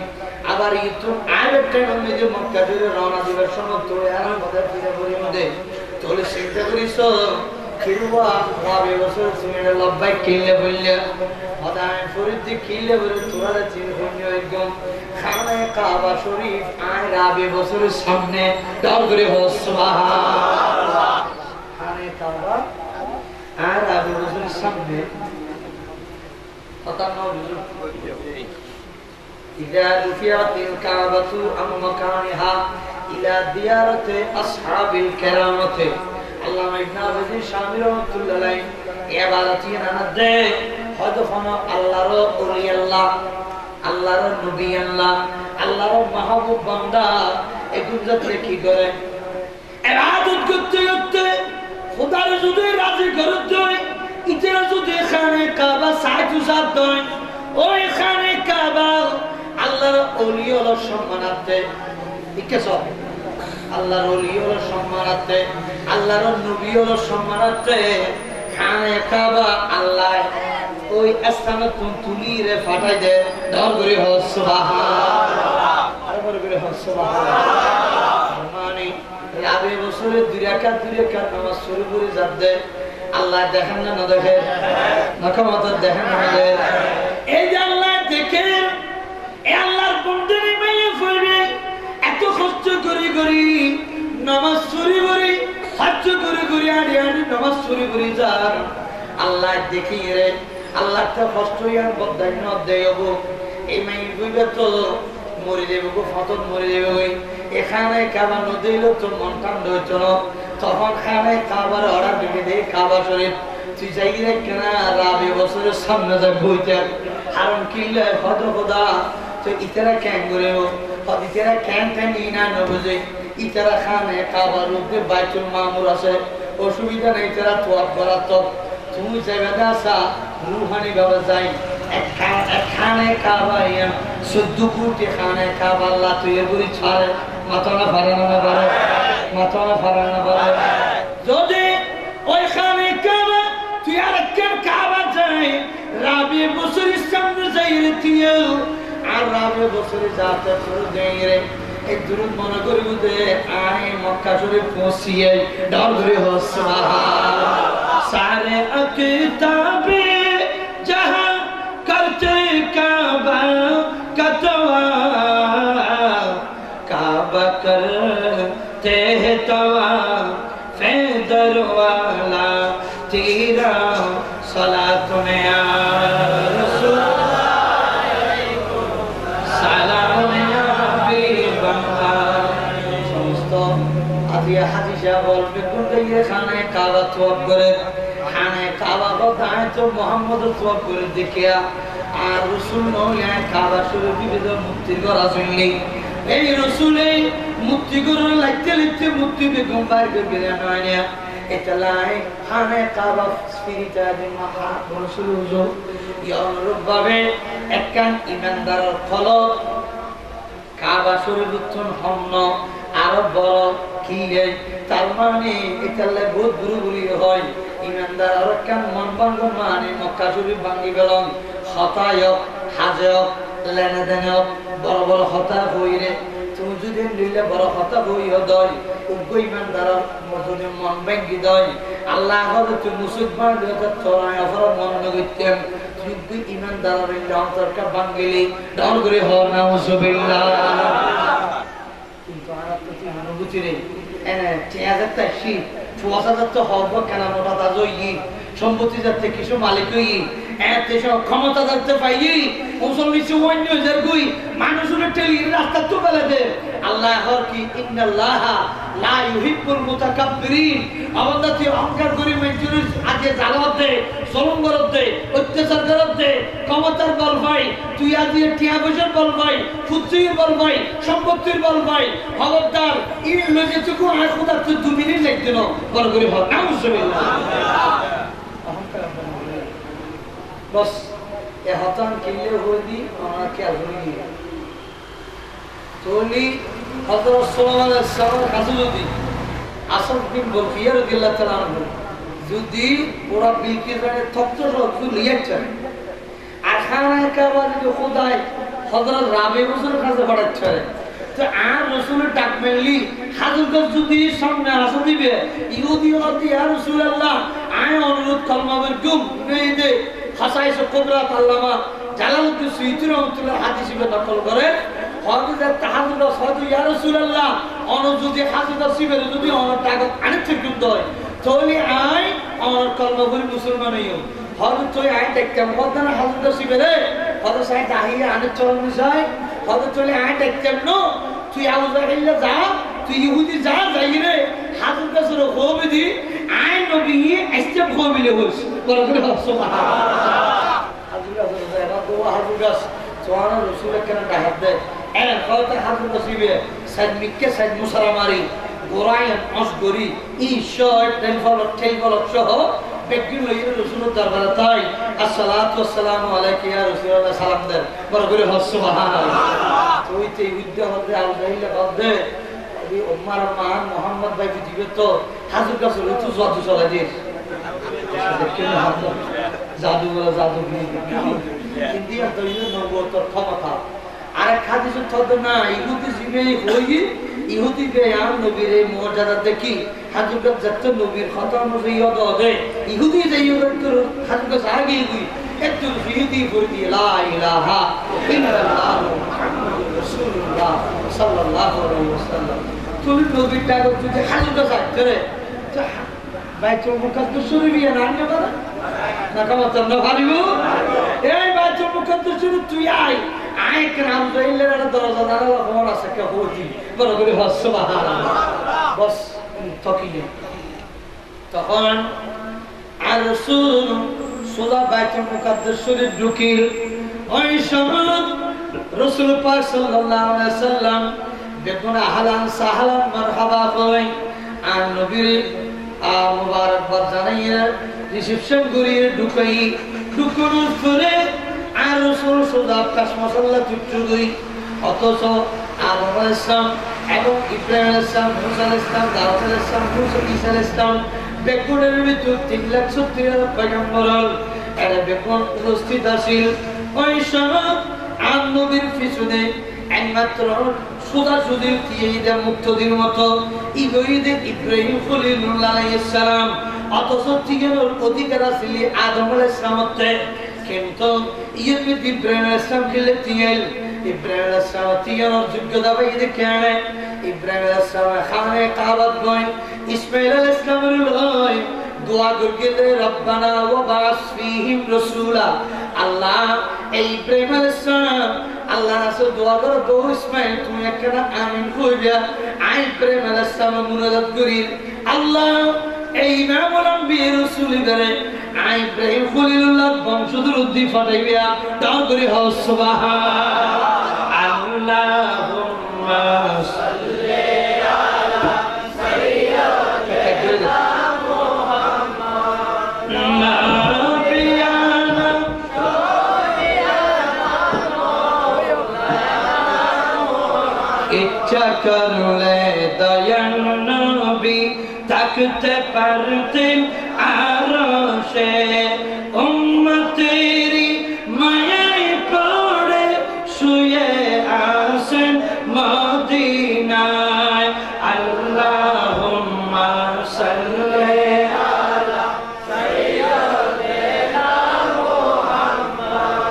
A: আবার ইতু আরেকটা নদী মক্কা শরীফ রওনা দিবার সময় তো ইহরাম কথা ফিরে পড়ি মধ্যে তোলে চিন্তা করিস কিরুবা রাবে বছর সুমিরে লব্বাই কিলে বললে হদায় ফরিদি কিলে বলে তোরা চিন হইনি একদম খানে কাবা শরীফ আয় রাবে বছরের সামনে দর করে হস সুবহানাল্লাহ খানে কাবা আয় রাবে বছরের সামনে কথা নাও إذا رفعت الكعبة عن مكانها إلى زيارة أصحاب الكرامة اللهم إبن عبد شامل رحمة الله عليه عبارتي ننده هدفنا الله رو أولي الله الله رو نبي الله الله رو محبوب بندا এগুলো যাতে কি করে ইবাদত করতে করতে খোদার যদি রাজি করে দেয় ইতরা যদি খানে কাবা সাইতু সাদ দেয় ওই খানে কাবা আল্লাহর ওলি হলো সম্মানার্থে ঠিক আছে আল্লাহর ওলি হলো সম্মানার্থে আল্লাহর নবী হলো সম্মানার্থে খানে কাবা আল্লাহ ওই স্থানে তুলিরে ফাটাই দে দর করে হস সুবহানাল্লাহ আর করে হস সুবহানাল্লাহ মানে রাবে বছরে দুই রাকাত নামাজ শুরু করে যাবে আল্লাহ দেখেন না দেখে নকমত দেখেন না এই যে আল্লাহ দেখেন এই আল্লাহর বন্দেরই মাইয়া ফইবে এত কষ্ট করি নামাজ শুরু করি হজ করি আড়ি নামাজ শুরু করি যান আল্লাহ দেখি রে আল্লাহ তো কষ্ট ইয়ার বদাই ন দেব এই মাই বুইবে তো মরে দেবে গো ফতন মরে দেবে ওই এখানে কাবা নদী হইল তো মন ঠান্ডা হইতো না তখন খানে কাবার অর্ডার দিকে দেয় কাবা শরীফ তুই চাইলে কেনা রাবে বছরের সামনে যা বইতে কারণ কিনলে হদ খোদা তো ইতারা ক্যাং করে ইতারা ক্যাং ট্যাং ইনা নবজে ইতারা খানে কাবার উপরে বাইতুল মামুর আছে অসুবিধা নেই তারা তোয়াব করা তো তুমি চাইবে আসা রুহানি ভাবে যাই খানে কাবা ইয়াম 14 কোটি খানে কাবা আল্লাহ তুই এগুলি ছাড়ে মাথা না ফারানো না পারে মাথা না ফারানো পারে যদি ওই খানে কাবা তুই আর কেন কাবা যাই রাবে বছরের সামনে যাই রে তুই আর রাবে বছরে যাতে তোর যাই রে এক দূরত মনে করি বুঝে আয় মক্কা শরীফ পৌঁছিয়ে ডর ধরে হস সুবহানাল্লাহ সারে কিতাবে जहां करते काबा कतवा काबा करते हैं तवा फैदर वाला तेरा सलात में आ रसूल सलाम या हबीब अल्लाह समस्त आदिया हादिसा बोलबे कोन ये खाने काबा तওয়াব করে খানে কাবা কথায় তো মোহাম্মদ তওয়াব করে দেখিয়া আর রাসূল নয় কাবা শরীফ বিবিধ মুক্তি করা শুনলি এই রাসূলে মুক্তি করে লাগতে মুক্তি বেগম বাইর করে নয় না এতলাই খানে কাবা স্পিরিটা দিন মহা রাসূল হুজুর ইয়ানুরূপ ভাবে একখান ইমানদারের ফলত কাবা শরীফ উত্তম হন্ন আরো বড় কি তার মানে এটালে বহুত গুরুগুলি হয় ইমানদার আর কেন মন ভাঙ্গ মানে মক্কা শরীফ ভাঙ্গি গেলাম হতায়ক হাজক লেনদেনক বড় বড় হতা হইরে তুমি যদি নিলে বড় হতা হইও দয় উগ্র ইমানদার যদি মন ভাঙ্গি দয় আল্লাহ হলে তুই মুসলমান চড়ায় অপরাধ মন নগত্যেন যুদ্ধ ইমানদার অন্তরটা ভাঙ্গিলি ডর করে হ নাউজুবিল্লাহ কিন্তু আর তো অনুভূতি নেই এনে 3000 টা শীত 4000 তো হব কেন মোটা তাজই সম্পত্তি যাতে কিছু মালিক হই এতে সব ক্ষমতা যাতে পাই মুসলমান অন্য যার কই মানুষের টেলি রাস্তা তো গেলে দে আল্লাহ হর কি ইন্নাল্লাহ লা ইউহিব্বুল মুতাকাব্বিরিন আমাদের অহংকার করি মানুষের আগে জালাত দে জুলুম করত দে অত্যাচার করত দে ক্ষমতার বল ভাই তুই আজকে টিয়া পয়সার বল ভাই ফুৎসির বল ভাই সম্পত্তির বল ভাই খবরদার এই লগে তো কোন খোদা তুই 2 মিনিট লাগতে না বল করে ভাব নাউজুবিল্লাহ অহংকার বস এ হতান কিলে হইদি আমরা কি হইনি তোলি হযরত সাল্লাল্লাহু আলাইহি ওয়াসাল্লাম কাছে যদি আসল বিন বলকিয়া রাদিয়াল্লাহু তাআলা আনহু যদি ওরা বিলকির রানে থপ্ত সব লিয়াচ্ছে আর খানা কাবা যদি খোদাই হযরত রাবে বছর কাছে বাড়াচ্ছে তো আর রসুলের ডাক মেনলি হাজুরকে যদি সামনে আসা দিবে ইহুদি হতে ইয়া রাসূলুল্লাহ আয় অনুরোধ কলমাবের গুম নেই দে হাসাইস কুবরাত আল্লামা জালালউদ্দিন সুয়ুতী রহমাতুল্লাহ হাদিস হিসেবে নকল করে হযরত তাহাজ্জুদ হযরত ইয়া রাসূলুল্লাহ অনুযুদি হাজুদ সিবের যদি অনর টাকা আনে থেকে দয় তাহলে আয় অনর কলমাবের মুসলমান হইও হযরত তুই আয় দেখতাম বদনা হাজুদ সিবেরে হযরত সাই দাহিয়া আনে চলন যায় হযরত চলে আয় দেখতাম নো তুই আউযাইল্লা যা তুই ইহুদি যা যাই রে হাজুদ কাসর হবে দি আয় নবী আইতে কবিলে হইস বড় করে সুবহানাল্লাহ হাজুদ কাসর যায় না তো হাজুদ কাস সোয়ানা রাসূলের কেন ডাহাত দেয় এর হয়তো হাজুদ সিবে সাইদ মিক্কে সাইদ মুসালামারি গোরায়ন অসগরি ই শর্ট দেন ফলো টেবল সহ বেগিন লইয়ে রাসূলের দরবারে তাই আসসালাতু ওয়াসসালামু আলাইকা ইয়া রাসূলুল্লাহ সালাম দেন বড় করে সুবহানাল্লাহ ওইতে উদ্দা হতে আউযাইল্লা বদে এই উম্মার মান মোহাম্মদ ভাই পৃথিবী তো হাজুর কাছে তো জাদু চলে দিস দেখেন হাজুর জাদু বলে জাদু ইন্ডিয়া তো ইউ নবত ক্ষমতা আর খাদি যুদ্ধ না ইহুদি জিবে হই ইহুদি বেয়ান নবীর এই মর্যাদা দেখি হাজুর কাছে যত নবীর খতম হইয়া দে ইহুদি যে ইহুদি হাজুর কাছে আগে গই একটু ইহুদি বলি লা ইলাহা ইল্লাল্লাহ মুহাম্মাদুর রাসূলুল্লাহ সাল্লাল্লাহু আলাইহি ওয়াসাল্লাম তুমি নবীর টাকা যদি হাজুর কাছে করে বাইতুল মুকাদ্দাস শরীফে না আনবে না না কামত না পারিব এই বাইতুল মুকাদ্দাস শরীফ তুই আয় আয় কেরাম যাইলের একটা দরজা দাঁড়ালো কোন আছে কে হতি বড় করে সুবহানাল্লাহ বস তকিয়ে তখন আর রাসূল সুলা বাইতুল মুকাদ্দাস শরীফ ঢুকিল ওই সময় রাসূল পাক সাল্লাল্লাহু আলাইহি সাল্লাম দেখুন আহলান সাহলান মারহাবা কই আর নবীর মুবারকবাদ জানাইয়া রিসেপশন করিয়ে ঢুকানোর পরে আর রাসূল সুলা কাশ মশাল্লা চুচুই অথচ আদম আলাইহিস সালাম এবং ইব্রাহিম আলাইহিস সালাম মুসা আলাইহিস সালাম দাউদ আলাইহিস সালাম মুসা ঈসা আলাইহিস সালাম বেকুনের ভিতর 370 পয়গম্বর এরা বেকুন উপস্থিত আছিল ওই সময় আর নবীর পিছনে একমাত্র সুদা সুদীর দিয়ে মুক্তদির মতো ঈদে ইব্রাহিম খলিলুল্লাহ আলাইহিস সালাম অথচ ঠিকানোর অধিকার আছিল আদম আলাইহিস সালামতে কিন্তু ইব্রাহিম আলাইহিস সালাম খেলে তিয়েল ইব্রাহিম আলাইহিস সালাম ঠিকানোর যোগ্যতা পাই দেখে আনে ইব্রাহিম আলাইহিস সালাম খানে কাবাত গয় ইসমাঈল আলাইহিস সালামের লয় দোয়া করতে রব্বানা ওয়া বাস ফীহিম রাসূলা আল্লাহ এই ইব্রাহিম আলাইহিস সালাম আল্লাহ রাসূল দোয়া করে দো ইসমাঈল তুমি একটা আমিন কইবা আই ইব্রাহিম আলাইহিস সালাম মুনাজাত করি আল্লাহ এই ইমামুল আম্বিয়া রাসূল করে আই ইব্রাহিম খলিলুল্লাহ বংশধর উদ্দি ফাটাইবা দাও করে হ সুবহানাল্লাহ আল্লাহুম্মা সাল্লি আলা সাইয়্যিদিনা ইচ্ছা করলে দয়াল নবী থাকতে পারতেন আরশে উম্মতেরি মায়ায় পড়ে শুয়ে আছেন মদিনায় আল্লাহুম্মা সাল্লি আলা সাইয়্যিদিনা মুহাম্মদ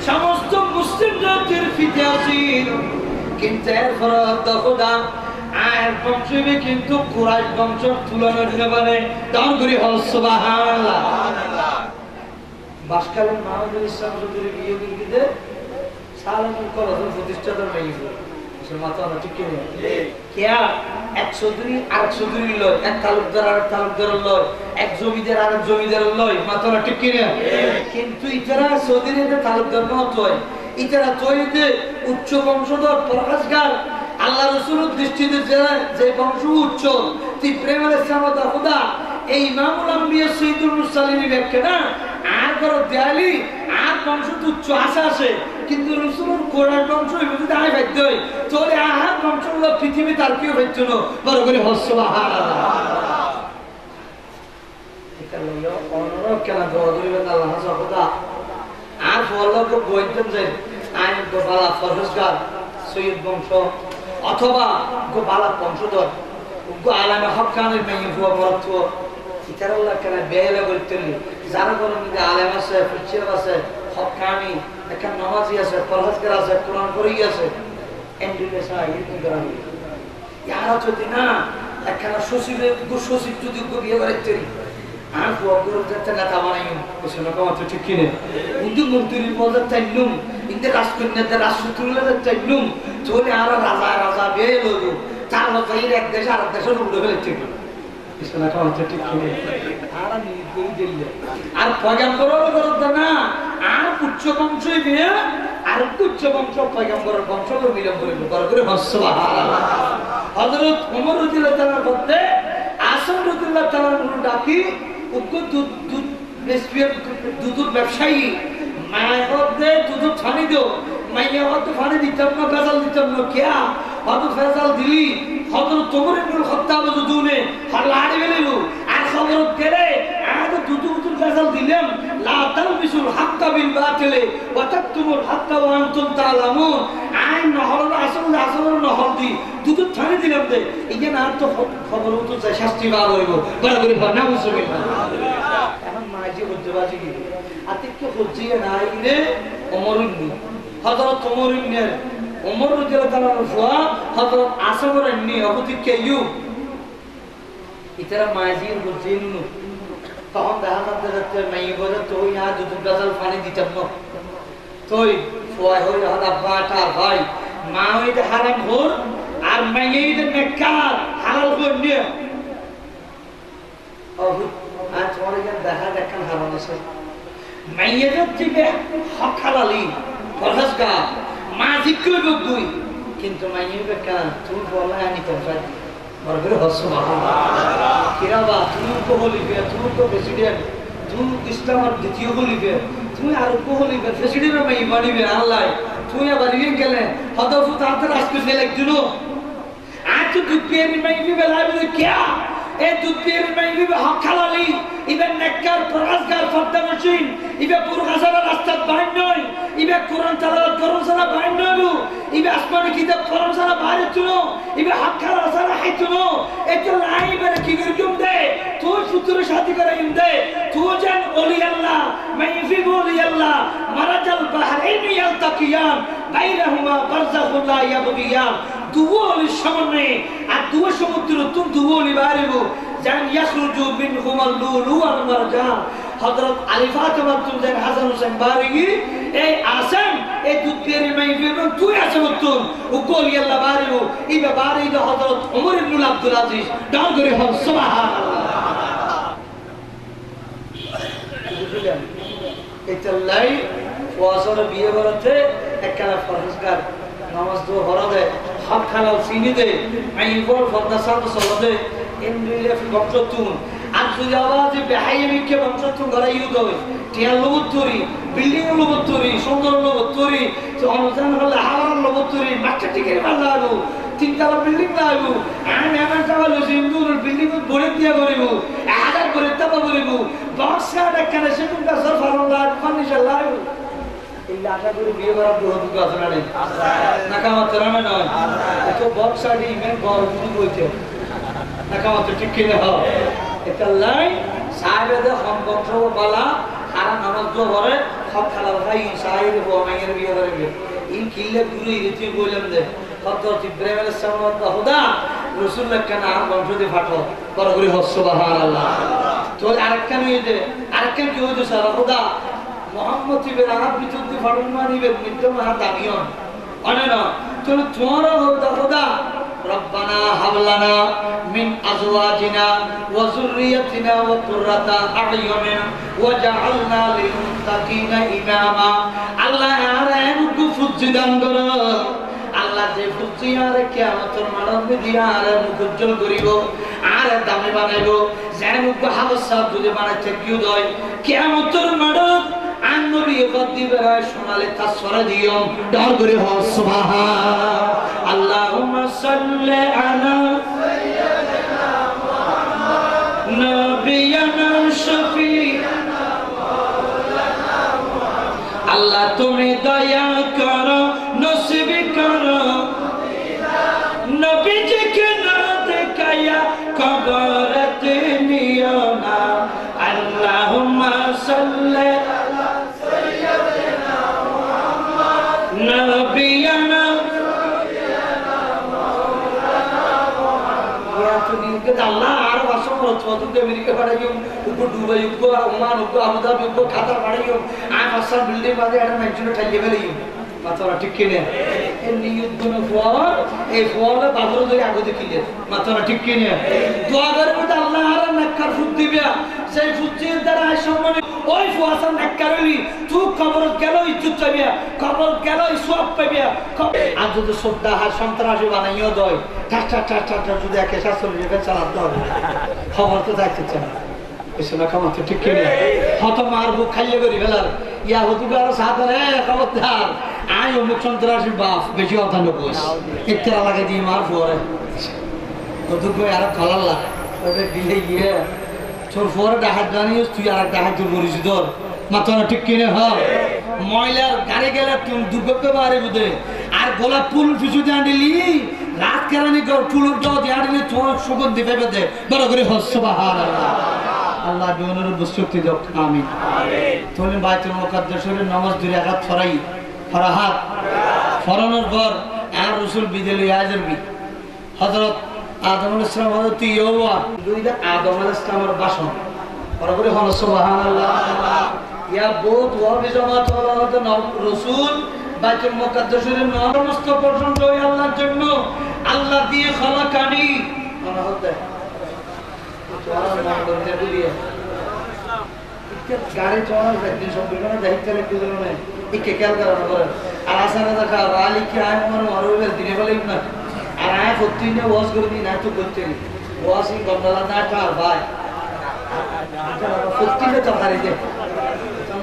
A: সমস্ত মুসলিম জাতির ফিতে আছিল কিন্তু এরপর খোদা আর বংশে কিন্তু কুরাইশ বংশ তুলনা দিতে পারে দান করি সুবহানাল্লাহ বাসকালীন মাহমুদুল ইসলাম চৌধুরী বিয়ে দিতে সালামুল কলেজ প্রতিষ্ঠাতা হয়েছিল মাথা না ঠিক নেই কেয়া এক চৌধুরী আর চৌধুরী লয় এক তালুকদার আর তালুকদার লয় এক জমিদার আর জমিদার লয় মাথা না ঠিক নেই কিন্তু ইতারা চৌধুরীদের তালুকদার মত হয় ইতারা তৈরিতে উচ্চ বংশধর প্রকাশগার আল্লাহ রাসূলের দৃষ্টিতে যে বংশ উচ্চ ইব্রাহিম আলাইহিস সালাম খোদা এই ইমামুল আম্বিয়া সাইয়্যিদুল মুরসালিন ব্যাখ্যা না আর করো দেয়ালি আর বংশ উচ্চ আশা আছে কিন্তু রসুলের কোরআন বংশ যদি আয় বাধ্য হয় তাহলে আহার বংশ পৃথিবী তার কেউ বাধ্য না বড় করে হস্য আর ফলক বইতেন যে আইন গোপালা ফরজগার সৈয়দ বংশ অথবা গোপালা বংশধর আলামে হকানের মেয়ে হুয়া মরত্ব ইতারাল্লাহ কেন বেলা বলতেন যারা কোনো মধ্যে আলেম আছে ফিচ্ছের আছে হকানি একটা নামাজি আছে ফরজগার আছে কোরআন পড়েই আছে এন্ডুলেসা ইউনি করা ইয়ারা যদি না একখানা সচিবের সচিব যদি বিয়ে করে আর ফুয়াগুলোর যাতে নেতা বানাইম এসে নকামাত্র ঠিক কিনে কিন্তু মন্ত্রীর পদের চাইলুম কিন্তু রাষ্ট্রকন্যাদের রাষ্ট্রতুল্যদের চাইলুম চলে আর রাজা রাজা বিয়ে লোক চার বছরের এক দেশে আর এক দেশের উল্টো ফেলে ঠিক এসে নকামাত্র ঠিক কিনে আর নির্দয়ী দিল্লে আর পয়গাম্বরের করত না আর উচ্চ বংশই বিয়ে আর উচ্চ বংশ পয়গাম্বরের বংশ মিলন করে করে হস্য হযরত ওমর রাদিয়াল্লাহু তাআলার মধ্যে আসম রাদিয়াল্লাহু তাআলার ডাকি দুধের ব্যবসায়ী মায়ের মধ্যে দুধ ফানি দো মাইয়া মধ্যে ফানি দিতাম না ফেসাল দিতাম না কেয়া হয়তো ফেসাল দিলি হয়তো তোমার একটু হত্যা হবে দুধুনে লাড়ি বেলিল আর খবর গেলে আর দুধুর ফেসাল দিলাম লাতাল বিশুল হাক্কা বিল বাতিলে ওয়াতাকতুমুল হাক্কা ওয়া আনতুম তাআলামুন আইন নহল আসল নহল দি দুধ ফানি দিলাম দে এই যে না তো খবর তো চাই শাস্তি বার হইব বরাবরি না মুসলমান এখন মাঝে বুদ্ধবাজি কি আতিক হজ্জিয়ে নাই রে ওমর ইবনে হযরত ওমর ইবনে ওমর রাদিয়াল্লাহু তাআলার ফুয়া হযরত আসর ইবনে আবুতিক কেয়ু ইতারা মাঝে বুঝিন তখন দেখা যাচ্ছে মাই বলে তো ইয়া দুধ গাজাল পানি দিতাম না তোই ফুয়া হই আব্বাটা ভাই মা হইতে হারাম ঘোর আর মাইয়েইতে নেককার হালাল ঘোর নিয়ে আজ অনেকের দেখা দেখান হারাম আছে মাইয়েদের থেকে হক হালালি ফরজগা মা জিক্র দুই কিন্তু মাইয়ের বেকা তুমি বলা আনি তোমরা বরগরে হস সুবহানাল্লাহ কিরাবা তুমি কো হলিবে তুমি কো প্রেসিডেন্ট তুমি ইসলামের দ্বিতীয় হলিবে তুমি আর কো হলিবে প্রেসিডেন্টের মাই মানিবে আল্লাহ তুমি আবার ইয়ে গেলে হদফু তাতে রাষ্ট্র সেলেক্ট দিনো আজ তো দুপিয়ের মাইবি বেলাবে কিয়া এ দুপিয়ের মাইবি হক হালালি ইবে নেককার ফরজগার ফরদা মশিন ইবে পুরগাছারা রাস্তা বাইন নয় ইবে কোরআন তেলাওয়াত করন সারা বাইন নয় ইবে আসমানি কিতাব করন সারা বাইরে তুলো ইবে হক হালাল সারা হাইতুনো এটা লাই বেরে কি গরজুম দে তুই ফুতুরে শাদি করে ইম দে তুই জান ওলি আল্লাহ মাইফি ওলি আল্লাহ মারাজাল বাহরাইন ইয়ালতাকিয়ান বাইরাহুমা বারযাখুন লা ইয়াবগিয়ান দুওয়ালির সামনে আর দুও সমুদ্র তুমি দুওয়ালি বাইরেব জান ইয়াখরুজু মিনহুমাল লুলু ওয়াল মারজান হযরত আলী ফাতেমা তুমজান হাসান হোসেন বারিগি এই আসেন এই দুধের মাইফে তুই আছে মতুন ও কলি আল্লাহ বারিব এই বাড়ি হযরত ওমর ইবনে আব্দুল আজিজ ডান করে হল সুবহানাল্লাহ বুঝলেন এটা লাই ওয়াসর বিয়ে করতে একখানা ফরজগার নামাজ দো হরদে হক হালাল চিনি দে আইবল ফরদা সাদ সলদে এন্ডুইলে বংশতুন আর যদি আওয়াজ বেহাইমিকে বংশতুন গরাইউ দই টিয়া লবতরি বিল্ডিং লবতরি সুন্দর লবতরি তো অনুদান হলে হাওয়ার লবতরি মাঠে টিকে ভালো তিনতলা বিল্ডিং লাগু আমি এমন টাকা লইছি ইন্দুর বিল্ডিং ভরে দিয়া করিব 1000 করে টাকা করিব বক্সা দেখানে সেটুক গাছর ফারল্লাহ ফার্নিচার লাগু এই আশা করি বিয়ে করার দুটো আছে না নেই নাকামাত রামে নয় এত বক্সা দি ইমেন বড় শুরু কইতে নাকামাত ঠিক কিনে হয় এটা লাই সাহেবদের হম বংশ বালা আর নামাজ দো ভরে সব খালার ভাই সাহেব বমাইয়ের বিয়ে করবে ইন কিল্লে গুরু ইতি বললাম দে হযরত ইব্রাহিম আলাইহিস সালাম খোদা রাসূলুল্লাহ কেন আর বংশ দিয়ে ফাটো বড় করে হস সুবহানাল্লাহ তো আরেকখান হইতে আরেকখান কি হইতো সারা খোদা মোহাম্মদ ইবনে আরবি যদি ফাড়ন মানিবে নিতে মহা দামিয়ন অনেনা চলো তোমারও খোদা খোদা রব্বানা হাবলানা মিন আজওয়াজিনা ওয়া যুররিয়াতিনা ওয়া কুররাতা আ'য়ুনিন ওয়াজআলনা লিল মুত্তাকিনা ইমামা আল্লাহ আর এনুকু ফুজি দান করো আল্লাহ যে ফুজি আর কিয়ামতের মানব দিয়া আর মুখ উজ্জ্বল করিব আর দামি বানাইব যেন হাবস সাহেব যদি বানাইতে কিউ দয় কিয়ামতের মানব আন্ন নবী কত দিবে সোনালে তাসরা দিও ডর করে হ সুবহান আল্লাহুম্মা সাল্লি আলা সাইয়্যিদিনা মুহাম্মদ নবিয়ানা শফিয়ানা মাওলানা মুহাম্মদ আল্লাহ তুমি দয়া করো নসিব করো নবীজিকে না দেখায়া কবরতে নিও না আল্লাহুম্মা সাল্লি আলা সাইয়্যিদিনা মুহাম্মদ নবিয়ানা শফিয়ানা মাওলানা মুহাম্মদ ইয়া তুমি কে আল্লাহ আর বাসর চতুর্থ আমেরিকা বাড়াইও উপর দুবাই উপর ওমান উপর আবু ধাবি উপর কাতার বাড়াইও আর পাঁচটা বিল্ডিং বাদে একটা মেনশন ঠাইয়ে ফেলাইও মাথাটা ঠিক কিনে এই নিয়ুদ্ধের পর এই ফল বাবুর ধরে আগে দেখিলে মাথাটা ঠিক কিনে দোয়া করবে আল্লাহ আর নেককার ফুট দিবে সেই ফুটের দ্বারা সম্মানিত ওই ফুয়াসান নেককারই তুই কবর গেল ইজ্জত পাবি কবর গেল সওয়াব পাবি আর যদি শ্রদ্ধা আর সন্ত্রাসী বানাইও দয় ঠাক ঠাক ঠাক ঠাক যদি একে শাসন রেখে চালাতে হবে খবর তো যাইতে চায় এসে না খামার তো ঠিক কিনে হত মারবো খাইয়ে করি ফেলার ইয়া হতুকে আরো সাধারে খবরদার আই অমুক সন্ত্রাসী বাপ বেশি কথা নবস ইত্যারা লাগে দিয়ে মার পরে হতুকে আর খালার লাগে ওটা দিলে গিয়ে তোর পরে ডাহাত জানিস তুই আর ডাহাত তোর করিস তোর মাথা ঠিক কিনে হ ময়লার গাড়ি গেলে তুমি দুর্ভাগ্য বাড়ি বুঝে আর গোলাপ ফুল পিছু দিয়ে আনিলি রাত কেরানি ফুলের দাও দিয়ে আনিলি তোর সুগন্ধি ভেবে দে বড় করে হস্য বাহার আল্লাহ জীবনের বস্তুতি দেখ আমিন তাহলে বাইতুল মুকাদ্দাসের নামাজ দুই রাকাত ফরাই ফরাহাত ফরানোর পর আর রাসূল বিদায় লইয়া যাবি হযরত আদম আলাইহিস সালাম হযরত ইয়াওয়া দুইটা আদম আলাইহিস সালামের বাসন বরাবর হল সুবহানাল্লাহ ইয়া বহুত ওয়াবি জামাত হযরত রাসূল বাইতুল মুকাদ্দাসের সমস্ত প্রশংসা ওই আল্লাহর জন্য আল্লাহ দিয়ে খলাকানি মনে হতে গাড়ি চলার একদিন সম্পূর্ণ দায়িত্ব রেখে দিল না একে খেয়াল করানো করেন আর আসানা দেখা আলি কি আয় আমার মারবে দিনে বেলায় না আর আয় প্রতিদিনে ওয়াশ করে দিই না তো করতে ওয়াশিং গন্ডালা না আর ভাই প্রতিদিনে তো হারিয়ে যায়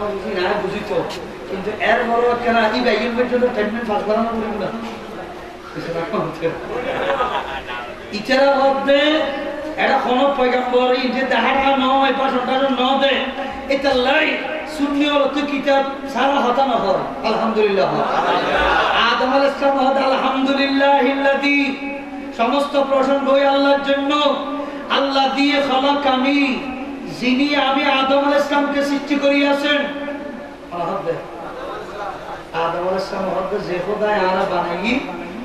A: বুঝি না বুঝি তো কিন্তু এর বড় কেন এই ব্যাগের জন্য ট্রিটমেন্ট ফাঁস করানো করি না ইচারা মধ্যে এটা কোন পয়গম্বর ইনতে দাহারা নয় পাশটা ন দে এটা লাই সুন্নি হলো তো কিতাব সারা হতা না হয় আলহামদুলিল্লাহ আদম আলাইহিস সালাম হদ আলহামদুলিল্লাহিল্লাযী সমস্ত প্রশংসা ওই আল্লাহর জন্য আল্লাহ দিয়ে খলাকানি যিনি আমি আদম আলাইহিস সালামকে সৃষ্টি করিয়াছেন আদম আলাইহিস সালাম হদ যে খোদায় আরা বানাই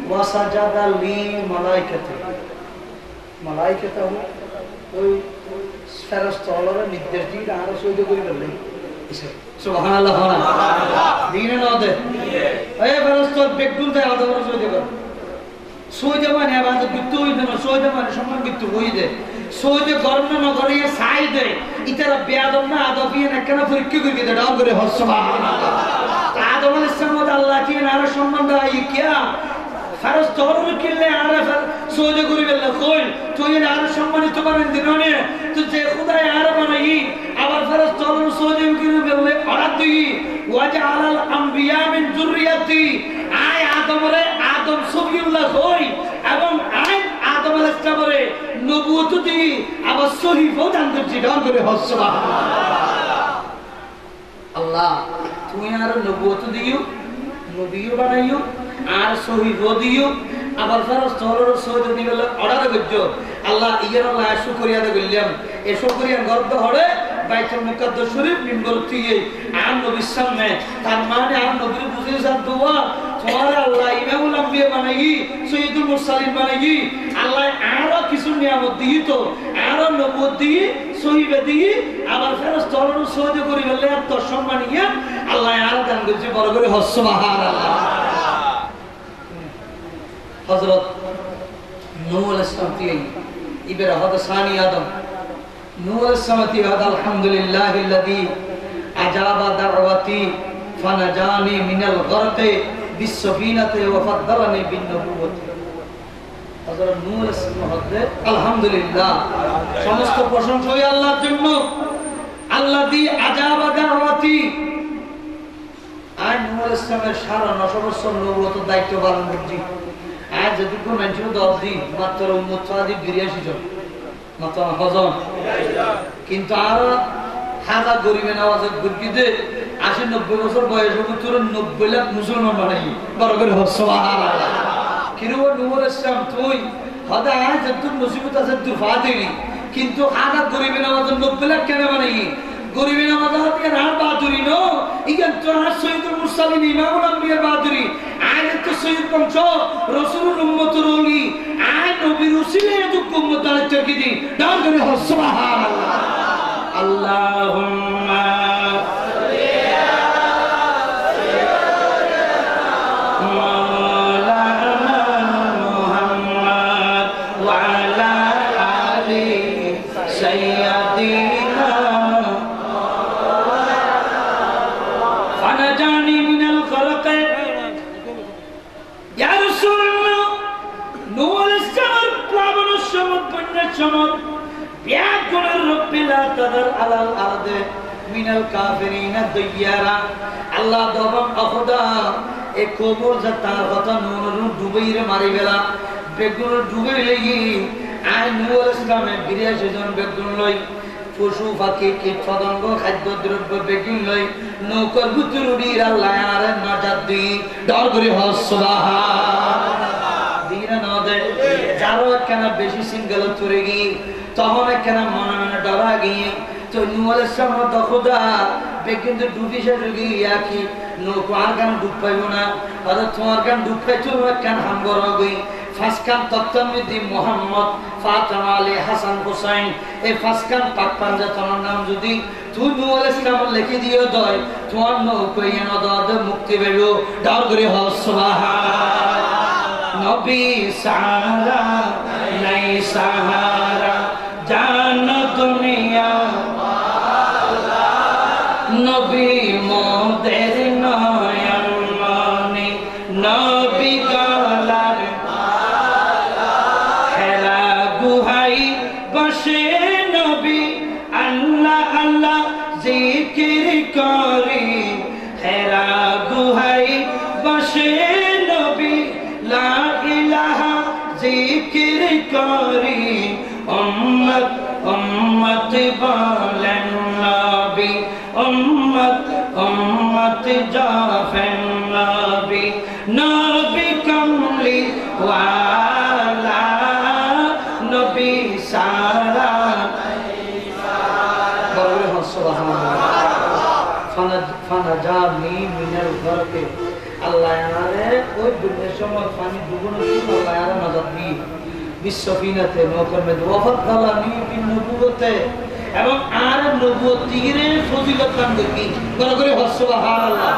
A: ওয়া সাজাদা লি মালাইকাতি মালাইকাতা ওই ফেরেশতারা নির্দেশ দিয়ে আর সহ্য করি বললেন সুবহানাল্লাহ দিনে না দে এই ফেরেশতা বেগুন দেয় আদম সহ্য কর সহ্য মানে আবাদ বিত্ত হই না সহ্য মানে সম্মান বিত্ত হই দে সহ্য গর্ণ না করিয়ে সাই দে ইতারা বেয়াদব না আদবিয়ে না কেন পরীক্ষা করি দে ডাউন করে সুবহানাল্লাহ আদম আলাইহিস সালাম আল্লাহ কি না সম্মান দেয় কি ফারস তোর কিলে আর সহ্য করি বললে কই তুই আর সম্মানিত করেন দিননে তো যে খোদাই আর বানাই আবার ফারস তোর সহ্য করি বললে অরাদ দিই ওয়াজআলাল আমবিয়া মিন যুররিয়াতি আয় আদমরে আদম সফিউল্লাহ কই এবং আয় আদম আলাইহিস সালামরে নবুয়ত দি আবার সহিফও দান করছি ডান করে সুবহানাল্লাহ আল্লাহ তুই আর নবুয়ত দিও নবীও বানাইও আর শহীদ দিও আবার ফেরস তোর শহীদ দিবেল অর্ডার করছো আল্লাহ ইয়ের আল্লাহ শুকরিয়া দে বললাম এই শুকরিয়া গর্ব হরে বাইতুল মুকাদ্দাস শরীফ মিম্বর থেকে আর নবীর সামনে তার মানে আর নবীর বুঝিয়েছে দোয়া তোমার আল্লাহ ইমামুল আম্বিয়া বানাই সৈয়দুল মুরসালিন বানাই আল্লাহ আরো কিছু নিয়ামত দিই তো আরো নবুয়ত দিই শহীদ দিই আবার ফেরস তোর শহীদ করি বললে এত সম্মানিয়া আল্লাহ আরো দান করছে বড় করে সুবহানাল্লাহ হযরত নূহ আলাইহিস সালাম তি ইবরা হদ সানি আদম নূহ আলাইহিস সালাম তি হদ আলহামদুলিল্লাহিল্লাযী আজাবা দাওয়াতি ফানাজানি মিনাল গরকি বিসফিনাতি ওয়া ফাদ্দালানি বিন নবুওয়াতি হযরত নূহ আলাইহিস সালাম হদ আলহামদুলিল্লাহ সমস্ত প্রশংসা ওই আল্লাহর জন্য আল্লাযী আজাবা দাওয়াতি ইসলামের 9.5 বছর নবুয়তের দায়িত্ব পালন করছি। আজ যেটুকু মানুষ 10 দিন মাত্র উম্মত সাহাবী 82 জন মাত্র হজন, কিন্তু আর হাজার গরিবে নওয়াজের গুরকিতে 80-90 বছর বয়স তোর 90 লাখ মুসলমান বানাই বড় করে সুবহানাল্লাহ। কিরো নূর ইসলাম তুই হদা আজ তুই মুসিবত আছে তুই ফাদিনি, কিন্তু হাজার গরিবে নওয়াজের 90 লাখ কেন বানাই গরিবে নওয়াজের হাতে আর বাহাদুরি নো ইগান তো আর সৈয়দুল মুরসালিন ইমামুল আম্বিয়ার বাহাদুরি আজ তো সৈয়দ বংশ রাসূলুর উম্মতের ওলি আজ নবীর উসিলে যুগ উম্মত দাঁড়াতে কি দিন দান করে সুবহানাল্লাহ। আল্লাহুম্মা সাল্লি আল্লাহ দবম আখদা এ কবর যা তার কথা নুরু ডুবাইরে মারি গেলা বেগুন ডুবাই লাগি আই নূর ইসলামে 82 জন বেগুন লই পশু পাখি কীট পতঙ্গ খাদ্য দ্রব্য বেগুন লই নৌকার ভিতর উড়িয়ে আল্লাহ আর নাজাত দি ডর করে সুবহানাল্লাহ দিনা না দে যারো কেন বেশি সিঙ্গেল চলে গই তখন কেন মনে মনে ডরা গিয়ে তো নূর ইসলাম তো খোদা বেগুন তো ডুবি সে গিয়া কি নৌকার গান ডুব পাইব না আর তোমার গান ডুব পাইছো কেন হামগর গই ফাসকান তত্ত্বমিদি মোহাম্মদ ফাতেমা আলী হাসান হুসাইন এই ফাসকান পাক পাঞ্জাতনের নাম যদি তুই নূর ইসলাম লিখে দিও দয় তোমার নৌকায় না দদ মুক্তি পাইবো ডার করে সুবহানাল্লাহ। নবী সাহারা নাই সাহারা জান দুনিয়া নবী মোদের নয়ন মনে নবী গলার হেরা গুহাই বসে নবী আল্লাহ আল্লাহ জিকির করে হেরা গুহাই বসে নবী লা ইলাহা জিকির করে উম্মত উম্মত বলেন নবী উম্মত উম্মত জাফেন নবী নবী কমলি ওয়ালা নবী সারা বলে সুবহানাল্লাহ। ফানাজানি মিনাল গরকে আল্লাহ আমারে ওই দুনিয়ার সময় পানি ডুবানোর জন্য আল্লাহ আর নাজাত দি বিশ্বফিনাতে নৌকার মধ্যে ওয়াফাদালানি বিন নবুওয়াতে এবং আর নবুয়তের ফজিলত দান করি বড় করে সুবহানাল্লাহ।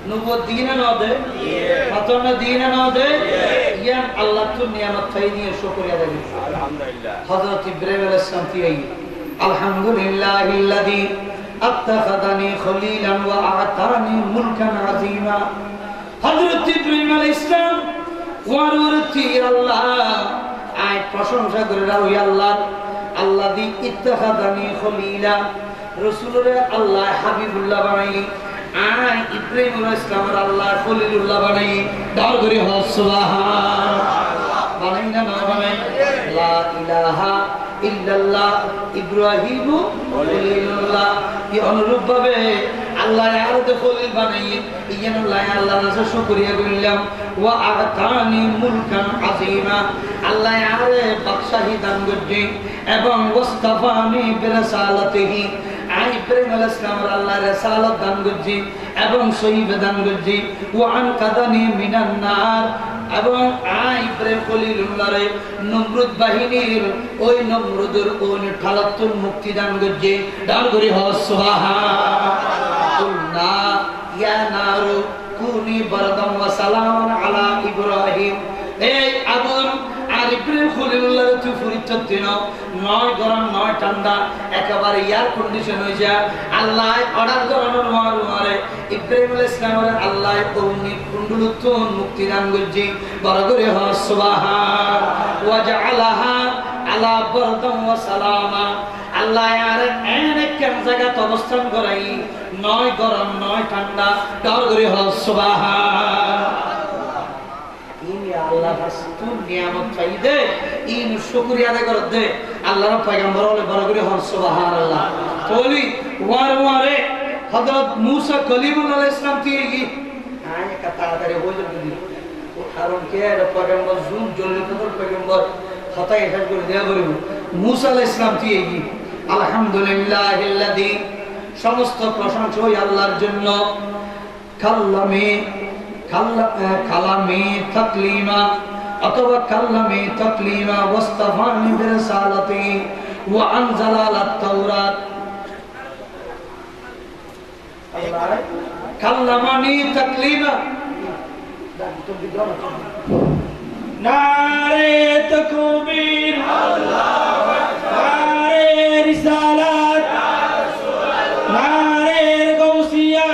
A: নবুয়ত দিনা না দে ফাতনা দিনা না দে ইয়া আল্লাহ তো নিয়ামত চাই নিয়ে শুকরিয়া দেব আলহামদুলিল্লাহ। হযরত ইব্রাহিম আলাইহিস সালাম কি আলহামদুলিল্লাহিল্লাযী আত্তাখাযানি খলিলান ওয়া আ'তানি মুলকান আযীমা। হযরত ইব্রাহিম আলাইহিস সালাম ওয়ারুরতি আল্লাহ আয় প্রশংসা করে রাও ইয়া আল্লাহ আল্লাযী ইত্তাখাযানি খলিলা রাসূলুরে আল্লাহ হাবিবুল্লাহ বানাই আয় ইব্রাহিম আলাইহিস সালামের আল্লাহ খলিলুল্লাহ বানাই দাও করে সুবহানাল্লাহ। বানাই না না বানাই লা ইলাহা ইল্লাল্লাহ ইব্রাহিম খলিলুল্লাহ এই অনুরূপ ভাবে আল্লাহ আরতে খলিল বানাই ইয়েন আল্লাহ রাসূল শুকরিয়া করলাম ওয়া আ'তানি মুলকান আযীমা আল্লাহ আরে বাদশাহী দান করছে এবং ওয়াস্তাফানি বিরসালাতিহি আই ইব্রাহিম আলাইহিস সালামের আল্লাহ রিসালাত দান করছে এবং সহিহ দান করছে ওয়া আন কাদানি মিনান নার এবং আই ইব্রাহিম খলিলুল্লাহরে নমরুদ বাহিনীর ওই নমরুদের ওই ঠালাত্তুর মুক্তি দান করছে দান করি সুবহানাল্লাহ। ইয়া নারু কুনি বারদাম ওয়া সালামান আলা ইব্রাহিম এই আগুন আর ইব্রাহিম খলিলুল্লাহ তুই পরিচয় দিন নয় গরম নয় ঠান্ডা একেবারে এয়ার কন্ডিশন হয়ে যায় আল্লাহ অর্ডার করানোর মারে ইব্রাহিম আলাইহিস সালামের আল্লাহ অগ্নি কুণ্ডলুত্তন মুক্তি দান করছে বড় করে সুবহান ওয়া জাআলাহা আলা বারদাম ওয়া সালামা আল্লাহ আর এক জায়গা অবস্থান করাই নয় গরম নয় ঠান্ডা দর করে হল সুবহান ইনি আল্লাহ রাসূল নিয়ামত পাইদে ইন শুকরিয়া আদায় করে দে আল্লাহর পয়গম্বর হলে বড় করে হল সুবহানাল্লাহ বলি ওয়ারে হযরত মূসা কলিমুল্লাহ আলাইহিস সালাম কি আয় কথা তাড়াতাড়ি হয়ে যাবে কারণ কে এটা পয়গম্বর জুন জলিলুল পয়গম্বর কথাই এটা করে দেয়া বলবো মূসা আলাইহিস সালাম কি আলহামদুলিল্লাহিল্লাযী সমস্ত প্রশংসা ওই আল্লাহর জন্য কালামে তাকলিমা অথবা কালামে তাকলিমা ওয়াস্তাফানি বিরিসালাতি ওয়া আনজালা আত-তাওরাত আল্লাহ কালামানি তাকলিমা নারে তাকবীর আল্লাহু আকবার নারে রিসালাত ইয়া রাসূলুল্লাহ নারে গাউসিয়া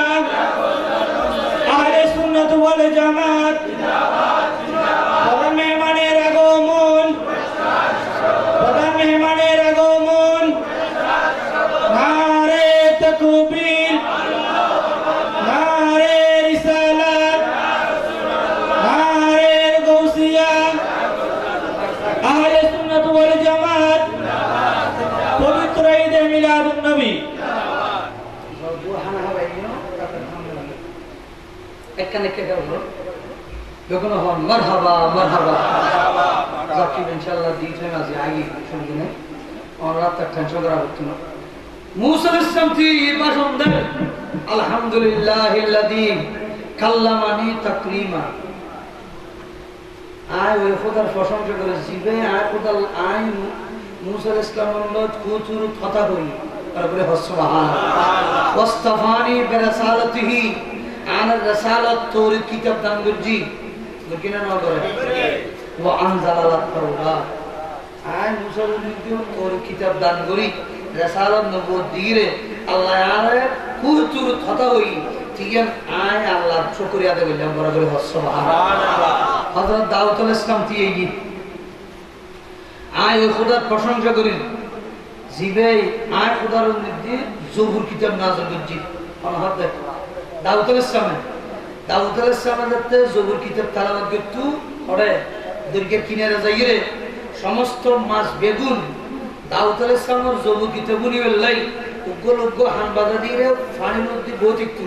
A: আহলে সুন্নাত ওয়াল জামাত জিন্দাবাদ জিন্দাবাদ প্রধান মেহমানের আগমন প্রধান মেহমানের আগমন নারে তাকবীর আল্লাহু আকবার নারে রিসালাত ইয়া রাসূলুল্লাহ নারে গাউসিয়া আহলে সুন্নাত ওয়াল জামাত পবিত্র ঈদে মিলাদুন নবী এখানে কে গাবো যখন হন মারহাবা মারহাবা জাকির ইনশাআল্লাহ দিতে আছে আগে শুনবি না আর রাত টেনশন করা হচ্ছে না মূসা আলাইহিস সালাম কি ভাষণ দেন আলহামদুলিল্লাহিল্লাযী কাল্লামানি তাকলিমা আয় ওই খোদার প্রশংসা করে জিবে আয় খোদার আয় মূসা আলাইহিস সালামের কুতুর কথা করি তারপরে সুবহানাল্লাহ ওয়াস্তাফানি বিরিসালাতিহি আনার রাসালাত তৌরাত কিতাব দান করজি বুঝিনা না করে ওয়া আনজালা আত-তাওরাত আয় মূসা নবীকে তৌরাত কিতাব দান করি রাসালাত নবুয়ত দিরে আল্লাহ আর কুতুর কথা হই ঠিক আয় আল্লাহর শুকরিয়া আদায় করলাম বড় করে সুবহানাল্লাহ হযরত দাউদ আলাইহিস সালাম তিয়েগি আয় খোদার প্রশংসা করি জিবে আয় খোদার নির্দেশ জবুর কিতাব নাযিল করজি আল্লাহ দেখ দাউদ আলাইহিস সালামের যাতে জবুর কিতাব তেলাওয়াত করতু পড়ে দরগার কিনারে যাইরে সমস্ত মাছ বেগুন দাউদ আলাইহিস সালামের জবুর কিতাব নিবেলাই উগ্র হান বাজা দিয়ে পানির মধ্যে গতিকতু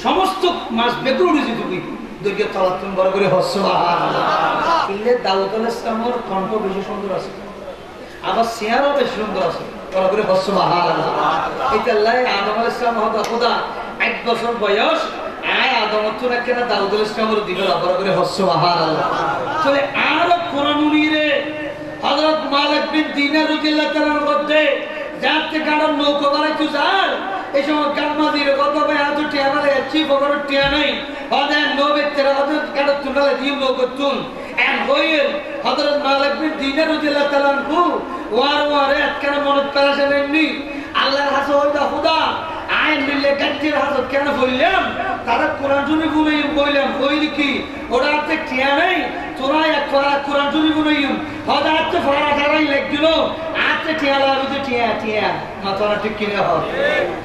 A: সমস্ত মাছ বেগুন উড়ে যেত দরগার তলাত বড় করে সুবহানাল্লাহ ইল্লে দাউদ আলাইহিস সালামের কণ্ঠ বেশি সুন্দর আছে আবার চেহারা বেশি সুন্দর আছে বড় করে সুবহানাল্লাহ এটা আল্লাহ আদম আলাইহিস সালাম হদা খোদা 1 বছর বয়স আয় আদম তুনা কেন দাউদ আলাইহিস সালামের দিকে বড় করে সুবহানাল্লাহ চলে আর কোরআন উনিরে হযরত মালিক বিন দিনার রাদিয়াল্লাহু তাআলার মধ্যে যাতে কারণ নৌকা বানাই তুই যার এই সময় কালমাদির কত ভাই এত টিয়া মানে চিপ ওভার টিয়া নাই ওদের নবে তেরা হযরত কারণ তুনালে দিম নৌকা তুন এন্ড হইল হযরত মালিক বিন দিনার রাদিয়াল্লাহু তাআলা কো ওয়ারে কেন মনত পেরাছে নেননি আল্লাহর হাসে হইতা খুদা আইন মিলে গাজ্জির হাজত কেন বললাম তারা কোরআন শুনে গুনাই বললাম কইলি কি ওরা আতে টিয়া নাই তোরা এক কোরআন শুনে গুনাই হদা আতে ফারা তারাই লাগছিল আতে টিয়া লাগবে টিয়া টিয়া মাথাটা ঠিক কিনে হয়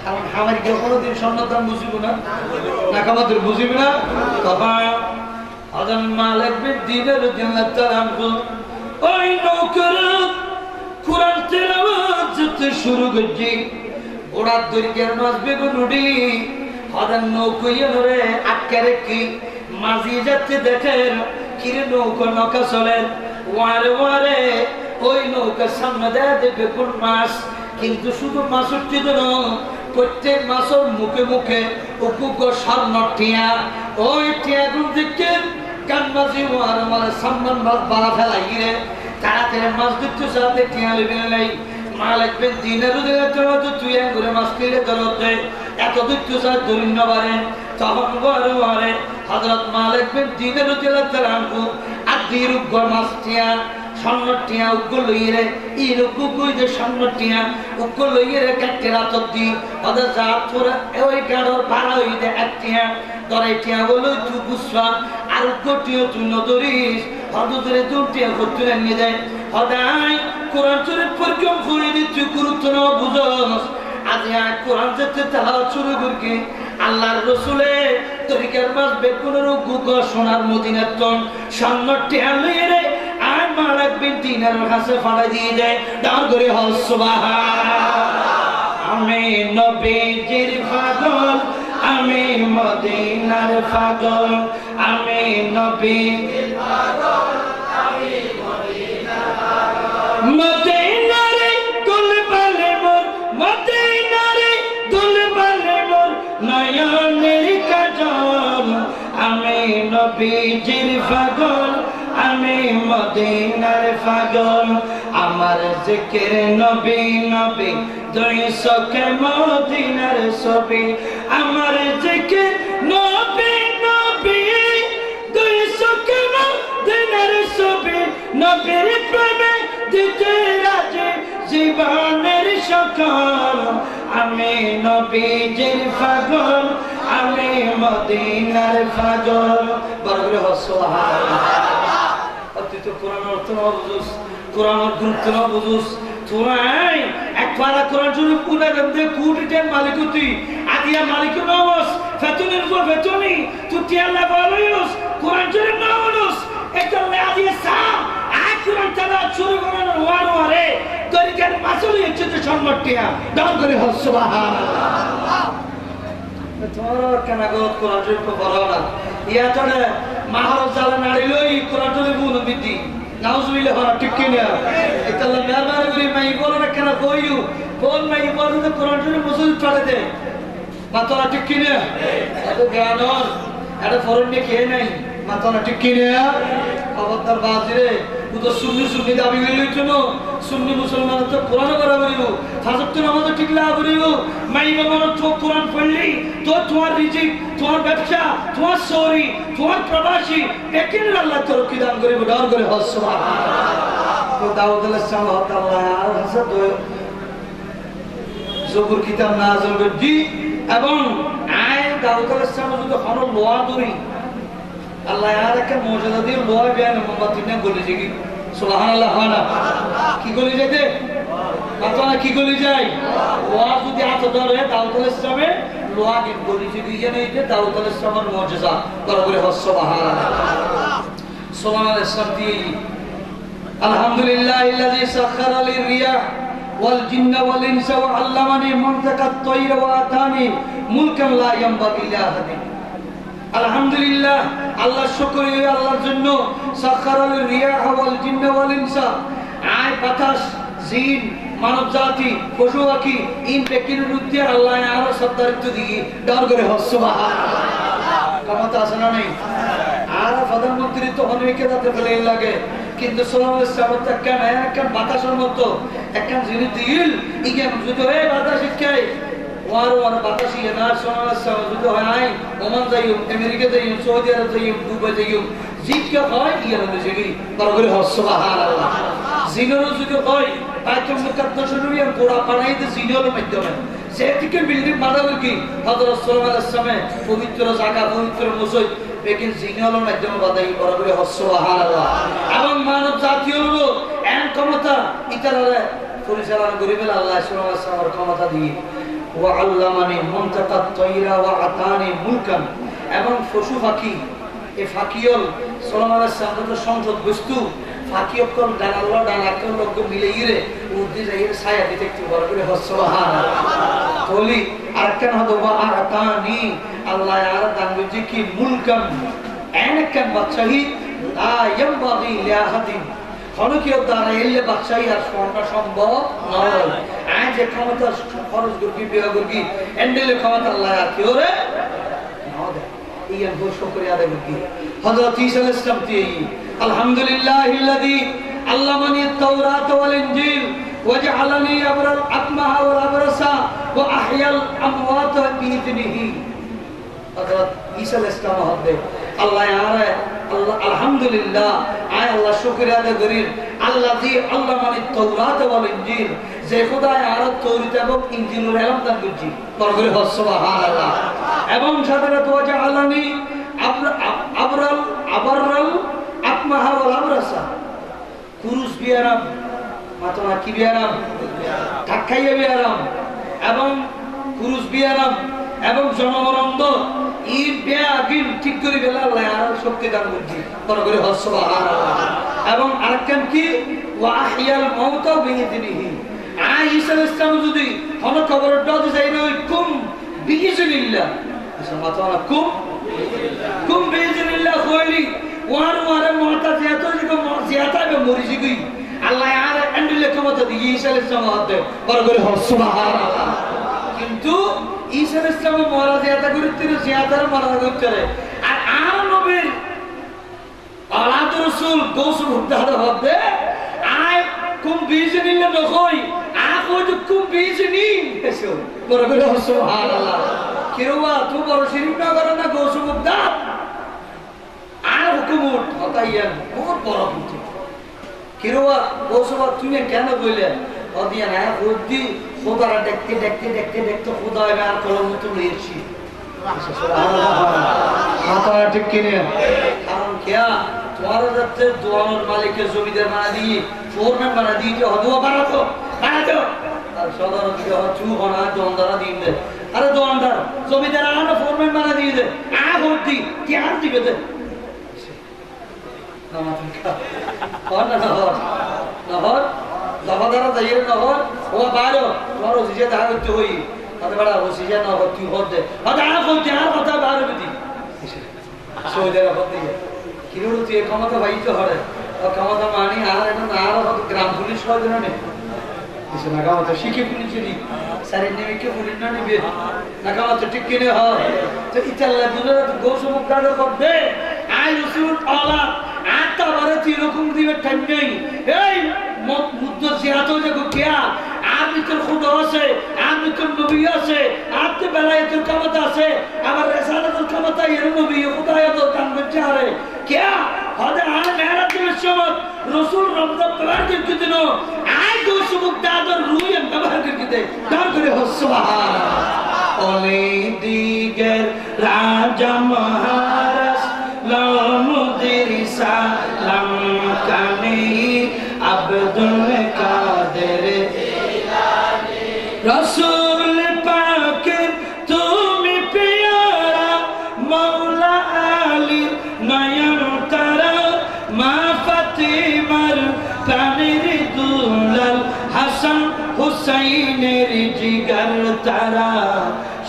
A: কারণ আমার কি কোনোদিন স্বর্ণের দাম বুঝিব না না কামাদের বুঝিব না তখন হযরত মালিক বিন দিনার রাদিয়াল্লাহু তাআলা ওই নৌকর কোরআন তেলাওয়াত করতে শুরু করছি ওরা দরগার মাছ বেগুন উড়ি হদান নৌকইয়ে ধরে আটকারে কি মাঝি যাচ্ছে দেখেন কিরে নৌকা চলে ওয়ারে ওই নৌকার সামনে দেয় বেগুন মাছ কিন্তু শুধু মাছ উঠছে না প্রত্যেক মাছের মুখে মুখে উপুক স্বর্ণ টিয়া ওই টিয়াগুলো দেখে কান মাঝি ওয়ার মানে সম্মান বাড়া ফেলাই রে তাড়াতাড়ি মাছ ধরতে সাথে টিয়া লেগে নাই মালিক বিন দিনার রাদিয়াল্লাহু তাআলা তুই করে মাছ কিনে ধরতে এত ধরতে সাথে ধরিন না পারে তখন ওয়ারে হযরত মালিক বিন দিনার রাদিয়াল্লাহু তাআলা আদির উগ্র মাছ টিয়া স্বর্ণ টিয়া উগ্র লইরে এই উগ্র যে স্বর্ণ টিয়া উগ্র লইরে কাটতে রাত দি ওদের যা তোরা ওই গাড়র ভাড়া হইতে এক টিয়া ধরে টিয়া বলো তুই বুঝবা আর উগ্র টিয়া তুই নদরিস হদরে দুটিয়া করতে নিয়ে দেয় হদাই কোরআন শরীফ পড়কম পড়ে দিচ্ছি গুরুত্ব না বুঝস আজি কোরআন যেতে তেলাওয়াত শুরু করকে আল্লাহর রাসূলে তরিকার মাস বেকুনের গুগ সোনার মদিনার তন সান্নটি আলয়ে রে আর মালাক বিন দিনার কাছে ফাড়া দিয়ে দেয় ডার করে হস সুবহান আমি নবীজির পাগল আমি মদিনার পাগল আমি নবীজির পাগল আমি মদিনার পাগল মদিনারে দুলবালে মোর মদিনারে দুলবালে মোর নয়নের কাজল আমি নবীজির পাগল আমি মদিনার পাগল আমার জিকির নবী নবী দুই চোখে মদিনার ছবি আমার জিকির নবী নবী দুই চোখে মদিনার ছবি নবীর প্রেমে দিতে রাজি জীবনের সকল আমি নবীজির পাগল আমি মদিনার পাগল বড় করে সুবহানাল্লাহ তুই তো কোরআন অর্থ না বুঝুস কোরআন গুরুত্ব না বুঝুস তোরাই একবার কোরআন শরীফ পুরা গন্ধে কুটিটের মালিক তুই আদিয়া মালিক নবস ফেতনের উপর ফেতনি তুই তিয়াল্লা বলয়স কোরআন শরীফ না বলস এটা আদিয়া সা আই কোরআন তালা শুরু করার ওয়ারে তরিকার মাসুলি হচ্ছে সম্মানটিয়া দান করে হস সুবহানাল্লাহ তোমার কানাগত কোরআন শরীফ পড়া না ইয়া তোরে মাহরজ জালা নাড়িলই কোরআন শরীফ অনুবিতি নাউজুবিল্লাহ হরা ঠিক কিনা ইতাল্লাহ মেহরবানি করে মাই বলো না কেন কইউ কোন মাই বলো তো কোরআন শরীফ মুসল পড়ে দে মাতলা ঠিক কিনা এত জ্ঞানর এটা ফরন নে খেয়ে নাই মাতলা ঠিক কিনা খবরদার বাজিরে তো সুন্নি দাবি লইল তো সুন্নি মুসলমান তো কোরআন করা বলিব ফাজত নামাজ ঠিক লা বলিব মাই বাবার তো কোরআন পড়লি তো তোমার রিজিক তোমার ব্যবসা তোমার সরি তোমার প্রবাসী একদিন আল্লাহ তোর কি দান করিব ডর করে হস সুবহানাল্লাহ তো দাউদ আলাইহিস সালাম আল্লাহ আর হাসাদ জবুর কিতাব নাযিল করজি এবং আয় দাউদ আলাইহিস সালাম যদি হন লোয়া দরি আল্লাহ আর একটা মর্যাদা দিয়ে লোয়া বেয়ান মোহাম্মদ ইবনে বলে যে কি সুবহানাল্লাহ হানা কি গলি যাইতে মাতানা কি গলি যায় লোয়া যদি এত দর হয় দাউদ আলাইহিস সালামে লোয়া কি গলি যে গিয়ে নেইতে দাউদ আলাইহিস সালামের মর্যাদা বরাবর হস সুবহানাল্লাহ সুবহানাল্লাহ দিয়ে আলহামদুলিল্লাহিল্লাযী সাখারা লির-রিয়াহ ওয়াল জিন্না ওয়াল ইনসা ওয়া আল্লামানি মানতাকাত তায়রা ওয়া আতানি মুলকান লা ইয়ানবাগি লি আহাদিন আলহামদুলিল্লাহ আল্লাহ শুকরিয়া আল্লাহর জন্য সাখারাল রিয়াহ ওয়াল জিন্না ওয়াল ইনসা আয় বাতাস জিন মানব জাতি পশু পাখি ইন ব্যক্তির বিরুদ্ধে আল্লাহ আর সত্তারিত্ব দিয়ে ডর করে হস সুবহানাল্লাহ ক্ষমতা আছে না নাই আর প্রধানমন্ত্রী তো অনেকে তাতে বলে লাগে কিন্তু সাল্লাল্লাহু আলাইহি ওয়াসাল্লাম কেন একখান বাতাসের মতো একখান জিনিস দিল ইগেন যদি হয় বাতাস শিখায় ওয়ার বাতাসি না সাল্লাল্লাহু যদি হয় ওমান যাইও আমেরিকা যাইও সৌদি আরব যাইও দুবাই যাইও জিজ্ঞা হয় ইয়ার হইছে বরাবর হস সুবহানাল্লাহ জিনর যদি হয় বাইতুল মুকাদ্দাসের গোড়া বানাইতে জিনর মাধ্যমে সেটিকে বিল্ডিং বানাবে কি হযরত সাল্লাল্লাহু আলাইহি ওয়াসাল্লাম পবিত্র জায়গা পবিত্র মসজিদ लेकिन জিনর মাধ্যমে বানাই বরাবর হস সুবহানাল্লাহ এবং মানব জাতীয় লোক এন ক্ষমতা ইতারে পরিচালনা করিবেন আল্লাহ সুবহানাহু ওয়া তাআলার ক্ষমতা দিয়ে ওয়া আল্লামানি মুনতাকাত তায়রা ওয়া আতানি মুলকান এবং পশু পাখি এই ফাকিয়ল সাল্লাল্লাহু আলাইহি ওয়াসাল্লামের সংসদ বস্তু ফাকিয়কল ডানাল্লাহ ডানাকল লোক মিলে গিয়ে উর্দি যাইয়ে ছায়া দিতে একটু বড় করে হস সুবহানাল্লাহ বলি আরকান হদো ওয়া আতানি আল্লাহ আর দান দিয়েছে কি মুলকান এনেকান বাদশাহী লা ইয়ানবাগি লি আহাদিন খনকিয়ত দ্বারা এলে বাদশাহী আর সম্পন্ন সম্ভব নয় আজ যে ক্ষমতা খরচ করবি বিয়া করবি এন্ডেলে ক্ষমতা আল্লাহ আর কি ওরে নাও দে ইয়ান গো শুকরিয়া আদায় করবি হযরত ঈসা আলাইহিস সালাম তি আলহামদুলিল্লাহিল্লাযী আল্লামানি আত-তাওরাত ওয়াল ইনজিল ওয়াজআলানি আবরাল আকমাহা ওয়াল আবরাসা ওয়া আহইয়াল আমওয়াত বিইذনিহি হযরত ঈসা আলাইহিস সালাম হবে আল্লাহ আর আল্লাহ আলহামদুলিল্লাহ আয় আল্লাহ শুকরিয়া আদায় করি আল্লাযী আল্লামানি আত-তাওরাত ওয়াল ইনজিল যে খোদা আর তৌরাত এবং ইনজিলের ইলম দান করেছি বরকরে হস সুবহানাল্লাহ এবং সাথে ওয়াজআলানি আবরাল আকমাহা ওয়াল আবরাসা কুরুস বিয়ারাম মাতনা কি বিয়ারাম ঠাক্কাইয়া বিয়ারাম এবং পুরুষ বিয়ারাম এবং জনগণন্দ ই বেআগিন ঠিক করে বেলা আল্লাহ আর শক্তি দান করছি বড় করে হস সুবহানাল্লাহ এবং আরেকখান কি ওয়াহিয়াল মাউতা বিইذনিহি ঈসা আলাইহিস সালাম যদি হন কবরের দাদি যাই নয় কুম বিইذনিল্লাহ আচ্ছা মাতনা কুম বিইذনিল্লাহ কইলি ওয়ার মতা যেতো যে জিয়াতা বে মরিজি গই আল্লাহ আর এন্ডলে ক্ষমতা দিয়ে ঈসা আলাইহিস সালাম হাতে বড় করে হস সুবহানাল্লাহ কিন্তু ঈসা আলাইহিস সালাম মরা জিয়াতা করতে জিয়াতার মরা করতে আর নবীর আলাদ রাসূল গোসল হুদার হবে আয় কুম বিইذনিল্লাহ নকই আকো তো কুম বিইذনি এসো বড় করে হস সুবহানাল্লাহ কিরওয়া তো বড় শিরিক না করে না গোসল হুদার আর হুকুমত হতাইয়ান বহুত বড় হুকুম কিরওয়া গোসল তুমি কেন কইলে ওদিয়া না বুদ্ধি খোদারা দেখতে দেখতে দেখতে দেখতে খোদা হবে আর কলম তো লইছি সুবহানাল্লাহ মাথা ঠিক কিনে কারণ কিয়া তোমার যাতে দোয়ানোর মালিককে জমিদার বানা দিই ফোরম্যান বানা দিই যে হদুয়া বানাতো আর সাধারণ কি চু বানা দোয়ানদারা দিন দে আরে দোয়ানদার জমিদার আনা ফোরম্যান বানা দিয়ে দে আ বুদ্ধি কি আর দিবে দে না মাথা কোন না হর দফাদারা যাইয়ের নহর ও বারো তোমার ওসিজে দেখা করতে হই তাতে বড় ওসিজে না হতি হতে হতে আর কইতে আর কথা বারো বিধি সৌদের হতে কিরুড় তুই ক্ষমতা বাইতে হরে ও ক্ষমতা মানি আর এটা না আর হতে গ্রাম পুলিশ হয় না নে কিছু না গাওতে শিখে পুলিশেরই সারে নেমিকে পুলিশ না নিবে না গাওতে ঠিক কিনে হয় তো ইতাল্লা দুলের গোসম কাড়ো করবে আই রসুল আলা আত্তা বারে তুই এরকম দিবে ঠান নেই এই মুদ্দর জিয়াত হয়ে যাবো কেয়া আপনি তোর খুদা আছে আপনি তোর নবী আছে আপনি বেলায়েতের ক্ষমতা আছে আবার রেসালাতের ক্ষমতা এর নবী খুদায়াত কাম করছে আরে কেয়া হদে আর মেহরাতের সময় রাসূল রমজান ব্যবহার করতে দিন আই তো সুবুক দাদর রুই ব্যবহার করতে দে দান করে সুবহানাল্লাহ ওলে দিগের রাজা মহারাজ লামুদির সালাম কানে আব্দুল কাদের জিলানী রাসূল পাকের তুমি পেয়ারা মাওলা আলী নয়ন তারা মা ফাতিমার প্রাণের দুলাল হাসান হুসাইনের জিগার তারা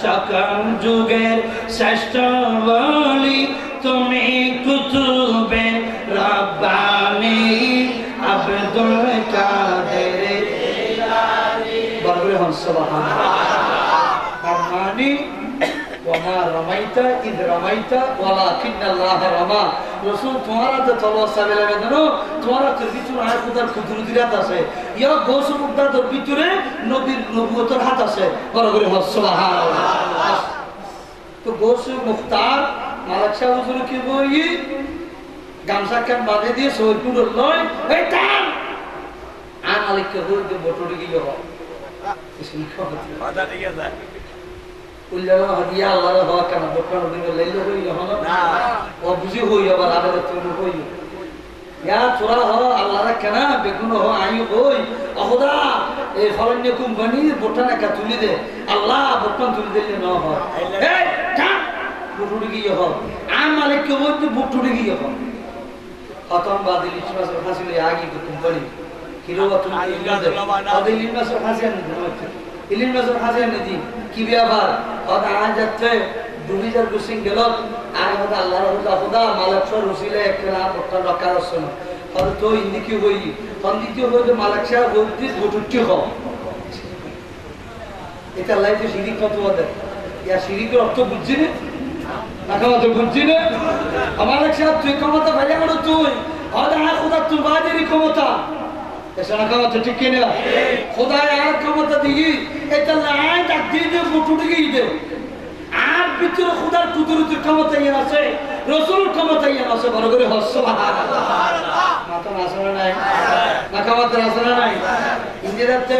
A: সকল যুগের শ্রেষ্ঠ ওলি তুমি কুতুবে রব্বানি আব্দুল কাদের জিলানী বলবে হন সুবহানাল্লাহ মানে ওমা রমাইতা ইদ রমাইতা ওয়ালাকিন্নাল্লাহ রামা রাসূল তোমারা তো তলোয়ার সাবেলা বেদনো তোমারা তো ভিতরে আর কোদার কুদরতিরাত আছে ইয়া গোসু মুক্তার ভিতরে নবীর নবুয়তের হাত আছে বড় করে হন সুবহানাল্লাহ তো গোসু মুক্তার মালিক সাহেব হুজুর কি বই গামছা কান বাঁধে দিয়ে সৈয়দপুর লয় এই টান আর মালিককে বলতে বটড়ি গিয়ে হয়
B: কথা ঠিক আছে
A: উল্লাহ হাদিয়া আল্লাহর হওয়া কেন বটড় দিবে লাইলো হই হলো না ও বুঝি হই আবার আলাদা তুমি হই ইয়া তোরা হ আল্লাহর কেন বেগুন হ আইও হই অখদা এই ফলন্য কোম্পানি বটনা কা তুলি দে আল্লাহ বটন তুলি দিলে না হয় এই টান বটড়ি গিয়ে হয় আর মালিককে বলতে বটড়ি গিয়ে হয় খতম বাদিল ইসমাস ফাসিলে আগে তো কোম্পানি কিরোবা তুমি তাদের ইলমাস ফাসিয়ান ইলমাস ফাসিয়ান দি কি ব্যাপার কথা আজ যাচ্ছে 2000 গুসিং গেল আর হদা আল্লাহর খোদা মালিক সর রসিলে একলা বটন রাখা আছে আর তো ইন্দি কি হই দ্বিতীয় হইতে মালিক সাহেব বলতি বটুটি হ এটা লাইফে শিরিক কত বলে ইয়া শিরিকের অর্থ বুঝছি না নাকামত বুঝছি না আমার সাহেব তুই ক্ষমতা ভাইয়া বড় তুই হদা খোদা তুই বাদির ক্ষমতা এসে নাকামত ঠিক কিনা খোদা আর ক্ষমতা দিই এটা লাই ডাক দিয়ে দে বটুটি গিয়ে দে আর ভিতরে খোদার কুদরতের ক্ষমতা ইয়ে আছে রাসূল ক্ষমতা ইয়ে আছে বড় করে হস সুবহানাল্লাহ মাথা নাসনা নাই নাকামত নাসনা নাই ইন্দিরাতে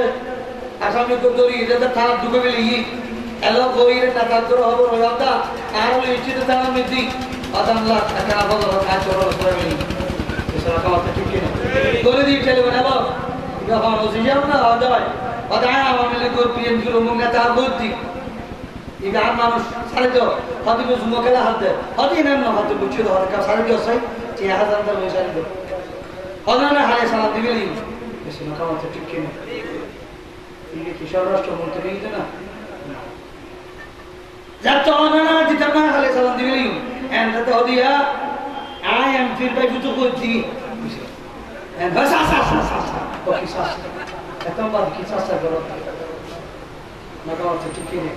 A: আসামি কো দরি এটা থানা ঢুকে গেলি এলো বইরে টাকা করে হবে রয়াদা আর ওই ইচ্ছিত দাম মিদি আদামলা টাকা বড় কাজ করে গেলি এসব কথা ঠিক না করে দিই চলে বানাবো যখন ওসি যাব না হয় ওদায় আওয়ামী লীগের পিএনপির অমুক নেতা আর বলতি এই আর মানুষ সারে তো হয়তো যুবকেরা হাত দেয় হয়তো নেন না হয়তো বুঝছি তো হয়তো সারে দিও সাই 6000 টাকা পয়সা দিল হয়তো না হারে সালাম দিবে নি বেশি না কামাতে ঠিক কিনা এই কি স্বরাষ্ট্রমন্ত্রী কিন্তু না যার তো না দিতে না হারে সালাম দিবে নি এন্ড তো হদিয়া আই এম ফিল বাই বুঝু করছি এন্ড বাস ওকে সাস এত বাদ কি সাস করো না কামাতে ঠিক কিনা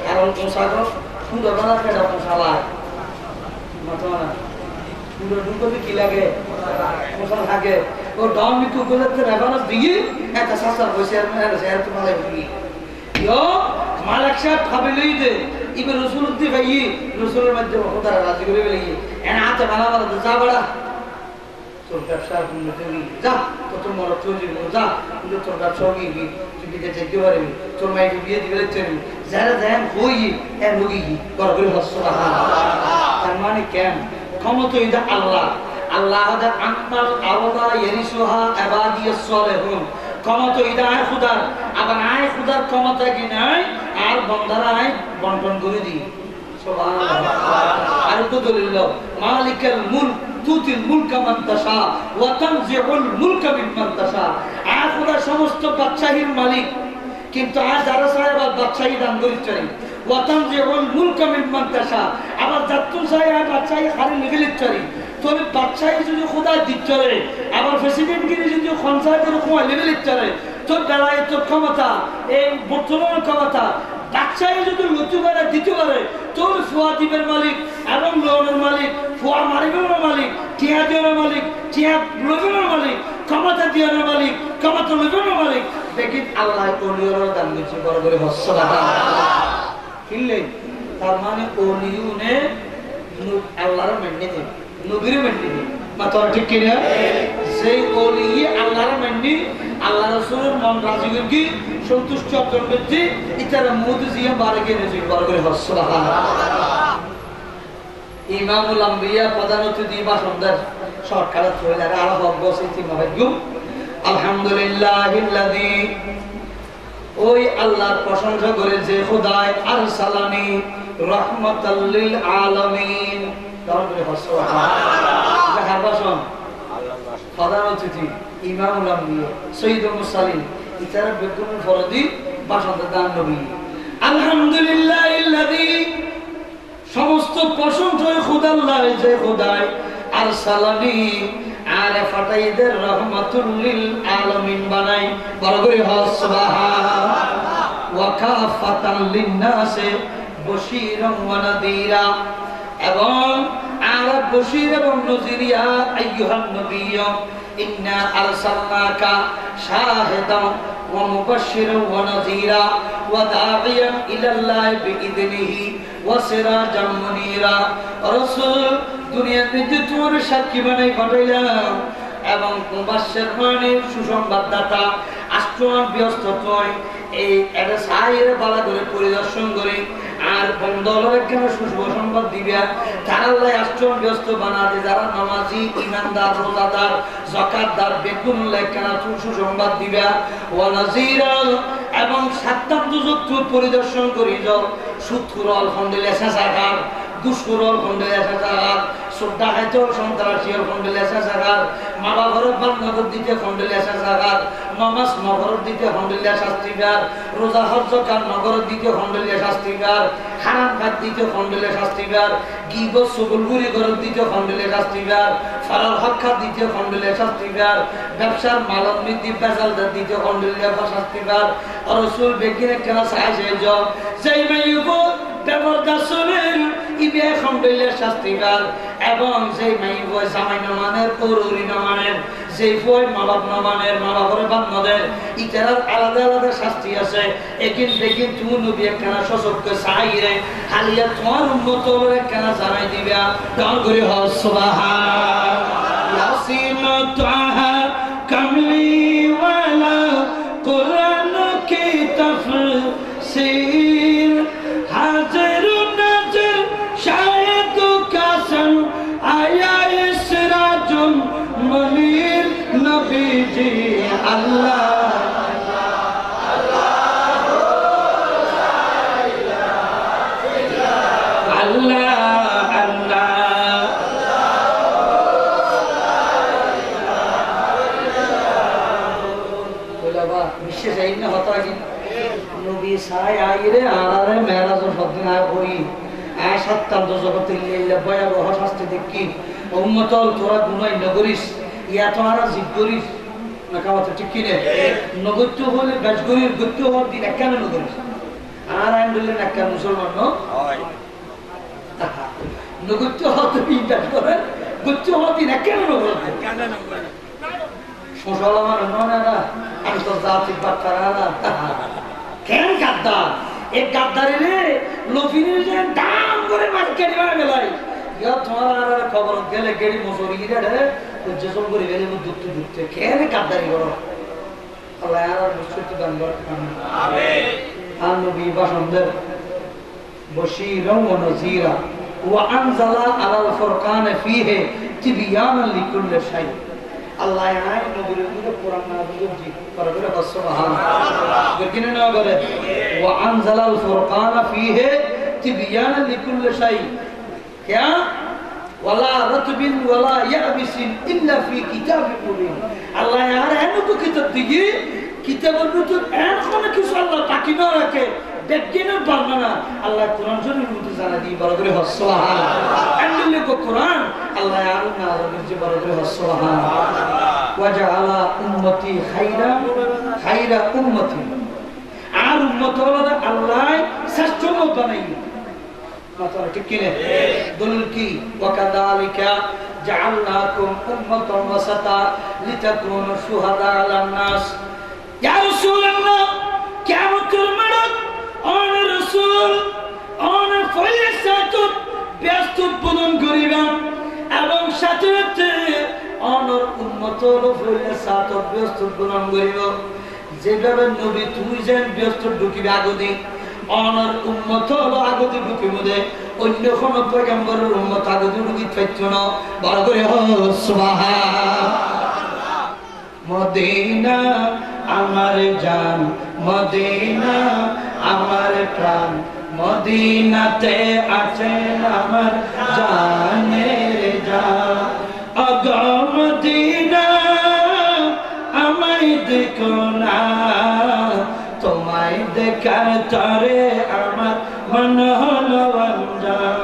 A: কারণ পোশাকও সুন্দর বানার কেটা পোশাক মাথা সুন্দর ঢুকতে কি লাগে পোশাক থাকে ও ডন মিটু গুলোতে রেফারেন্স দিয়ে একটা সাসার বসে আর তো ভালো কি ইয়ো মালিক সাহেব খাবেলই দে ইবে রাসূলুল্লাহ ভাই রাসূলের মধ্যে খোদা রাজি করে বলি এনা হাতে বানা বানা যা বড়া তোর ব্যবসা তুমি যা তোর মরত চলে যা কিন্তু তোর ব্যবসা কি বিয়ে যেতে পারবি তোর মাইকে বিয়ে দিবে চলবি যারা যান হই এ লগি বড় করে সুবহানাল্লাহ তার মানে কেন ক্ষমতা এটা আল্লাহ আল্লাহ দা আনতাল আওদা ইয়ারিসুহা ইবাদিয়াস সালিহুন ক্ষমতা এটা আয় খুদার আবার আয় খুদার ক্ষমতা কি নাই আর বান্দারা আয় বন্টন করে দি সুবহানাল্লাহ আর তো দলিল মালিকাল মুলক তুতিল মুলকা মান তাশা ওয়া তানজিউল মুলকা মিম্মান তাশা আয় খুদা সমস্ত বাদশাহীর মালিক কিন্তু আজ যারা সাহেব বাদশাহী দান করিছেন ওয়া তানজিউল মুলকা মিম্মান তাশা আবার জাত্তু সাহেব বাদশাহী হারে নিগলিচ্ছারি তোর বাদশাহী যদি খোদা দিচ্ছরে আবার প্রেসিডেন্ট গিরি যদি খনসাদের কোয়া নিগলিচ্ছরে তোর বেলায় তোর ক্ষমতা এই বর্তমান ক্ষমতা বাদশাহী যদি লুচু করে দিতে পারে তোর ফুয়া দ্বীপের মালিক এবং লোনের মালিক ফুয়া মারিবের মালিক টিয়া দেওয়ার মালিক টিয়া লোভের মালিক ক্ষমতা দেওয়ার মালিক ক্ষমতা লোভের মালিক দেখি আল্লাহ ওলিয়র দান দিচ্ছে বড় করে সুবহানাল্লাহ কিনলে তার মানে ওলিয়ুনে আল্লাহর মেনে নেই নবীর মেনে নেই মাত্র ঠিক কিনা সেই ওলি আল্লাহর মেনে আল্লাহ রাসূলের মন রাজি কি সন্তুষ্ট অর্জন করছে ইতারা মুজিজিয়া বারগে নেছে বড় করে সুবহানাল্লাহ ইমামুল আম্বিয়া প্রধান অতিথি ভাষণদার সরকার চলে আর হক বসে তিমাবাইগুম আলহামদুলিল্লাহিল্লাযী ওই আল্লাহর প্রশংসা করে যে খোদায় আরসালানি রাহমাতাল লিল আলামিন বড় করে সুবহানাল্লাহ যাহার ভাষণ প্রধান অতিথি ইমামুল আম্বিয়া সাইয়্যিদুল মুরসালিন ইতারা বেগুন ফরদি ভাষণদার দান নবী আলহামদুলিল্লাহিল্লাযী সমস্ত প্রশংসা খোদাল্লাহ যে খোদায় আরসালানি আরে ফাটাইদের রাহমাতুল লিল আলামিন বানাই বড় করে সুবহানাল্লাহ ওয়া কাফাতাল লিন-নাসি বাশীরান ওয়া নাযীরা এবং আর বশীর এবং নযীরিয়া আইয়ুহান নবিয়্য ইন্না আরসালনাকা শাহিদান ওয়া মুবাশশিরান ওয়া নাযীরা ওয়া দাঈয়ান ইলাল্লাহি বিইذনিহি ওয়া সিরাজাম মুনীরা রাসূল দুনিয়ার মধ্যে তোর সাক্ষী বানাই পাঠাইলাম এবং মুবাশশির মানে সুসংবাদদাতা আষ্টমান ব্যস্ত তুই এই একটা সাইয়ের বালা করে পরিদর্শন করে আর বন্ধলের কেন সুসংবাদ দিবে তারা আষ্টমান ব্যস্ত বানাতে যারা নামাজি ইমানদার রোজাদার যাকাতদার বেগুন লেখানা সুসংবাদ দিবে ওয়া নাযীরা এবং সাতটা দুজক পরিদর্শন করি যাও সুদখুর আলহামদুলিল্লাহ সাসাকার ঘুষখুর আলহামদুলিল্লাহ সাসাকার শ্রদ্ধা খাইতে সন্ত্রাসী আলহামদুলিল্লাহ সাসাকার মালা ঘরের বান্নগর দিতে আলহামদুলিল্লাহ সাসাকার নমাজ নগর দিতে আলহামদুলিল্লাহ শাস্তিকার রোজা হজ কার নগর দিতে আলহামদুলিল্লাহ শাস্তিকার হারাম খাত দিতে আলহামদুলিল্লাহ শাস্তিকার গীবত সুবুলগুরি ঘর দিতে আলহামদুলিল্লাহ শাস্তিকার ফারাল হক খাত দিতে আলহামদুলিল্লাহ শাস্তিকার ব্যবসার মালাত বৃদ্ধি বেজালদার দিতে আলহামদুলিল্লাহ শাস্তিকার রাসূল বেগিনে কেন সাহায্য যাও সেই মাইয়ুব ব্যবদাসনের ইবে আলহামদুলিল্লাহ শাস্তিকার এবং সেই মাইয়ুব জামাই নমানের পরুরি নমানের যেই বই মা বাপ নমানের মা বাপরে বান্নদের ইতারার আলাদা আলাদা শাস্তি আছে একিন বেকিন তুমি নবী একখানা সশক্ত সাইরে হালিয়া তোমার উম্মত একখানা জানাই দিবা গান করে সুবহানাল্লাহ ইয়াসিন তাহা কামলি ওয়ালা কুরআন কি তাফসীর হাজির নাজির শাহিদ কাসম আয়া ইসরাজুল মুনীর নবীজি আল্লাহ আল্লাহ বিশ্বে চাই না হতো আগে নবী সাই আইরে আড়ারে মেরাজের সদ্দিন আয় করি আয় সত্তান্ত জগতে লিল্লা ভয়াবহ শাস্তি দেখি উম্মতল তোরা গুনাই নগরিস ইয়া তো আর জিদ করিস না কাওয়াতে ঠিক কি রে নগত্য হলে গাজগরির গত্য হওয়ার দিন একখান নগরিস আর আইন বললেন একখান মুসলমান ন হয় নগত্য হতে ইন্টার করে গত্য হওয়ার দিন একখান নগর সোশ্যাল আমার ননারা আমি তো জাতিক বাচ্চারা কেন গাদ্দার এক গাদ্দারে রে লফিনের যে দাম করে মাছ কেটে মারা গেলাই ইয়া তোমার আর খবর গেলে গেড়ি মজুরি রে যেসব করে গেলে দুধতে দুধতে কেন গাদ্দারি করো আল্লাহ আর মুসলিম দান করুন আমিন আর নবী বাসন্দের বশীরা ওয়া নাযীরা ওয়া আনজালা আলাল ফুরকান ফীহি তিবয়ানান লিকুল্লি শাই আল্লাহ আয় নবীর উপরে কোরআন নাযিল করেছে পরবরে সুবহানাল্লাহ গকিনে না করে ওয়া আনজালাল ফুরকান ফীহি তিবয়ানান লিকুল্লি শাই क्या ওয়ালা রাতবিন ওয়ালা ইয়াবিসিন ইল্লা ফি কিতাবিন মুবিন আল্লাহ আর এমন কিতাব দিগি কিতাবের ভিতর এমন কিছু আল্লাহ বাকি না রাখে দেখেন পারবে না আল্লাহ কোরআন শরীফের মধ্যে জানা দিয়ে বড় করে সুবহানাল্লাহ আল্লাহ কো কোরআন আল্লাহ আর না যে বড় করে সুবহানাল্লাহ ওয়াজআলা উম্মতি খায়রা উম্মতি আর উম্মত হলো আল্লাহ শ্রেষ্ঠ উম্মত বানাইলো মাতার ঠিক কি না দলিল কি ওয়াকাযালিকা জাআলনাকুম উম্মাতান ওয়াসাতা লিতাকুনু শুহাদা আলান নাস ইয়া রাসূলুল্লাহ কিয়ামতের মাঠ অন রাসূল অন ফয়সাত ব্যস্ত উদ্বোধন করিবেন এবং সাথে সাথে অনর উম্মতর ফয়সাত ব্যস্ত উদ্বোধন করিব যেভাবে নবী তুই যেন ব্যস্ত ঢুকিবে আগদি অনর উম্মত হলো আগতে ঢুকে মধ্যে অন্য কোন পয়গম্বরের উম্মত আগতে ঢুকি থাকছ না বড় করে সুবহানাল্লাহ মদিনা আমার জান মদিনা আমার প্রাণ মদিনাতে আছেন আমার জানের জান আগো মদিনা আমায় দেখো না তোমায় দেখার তরে আমার মন হলো অঞ্জন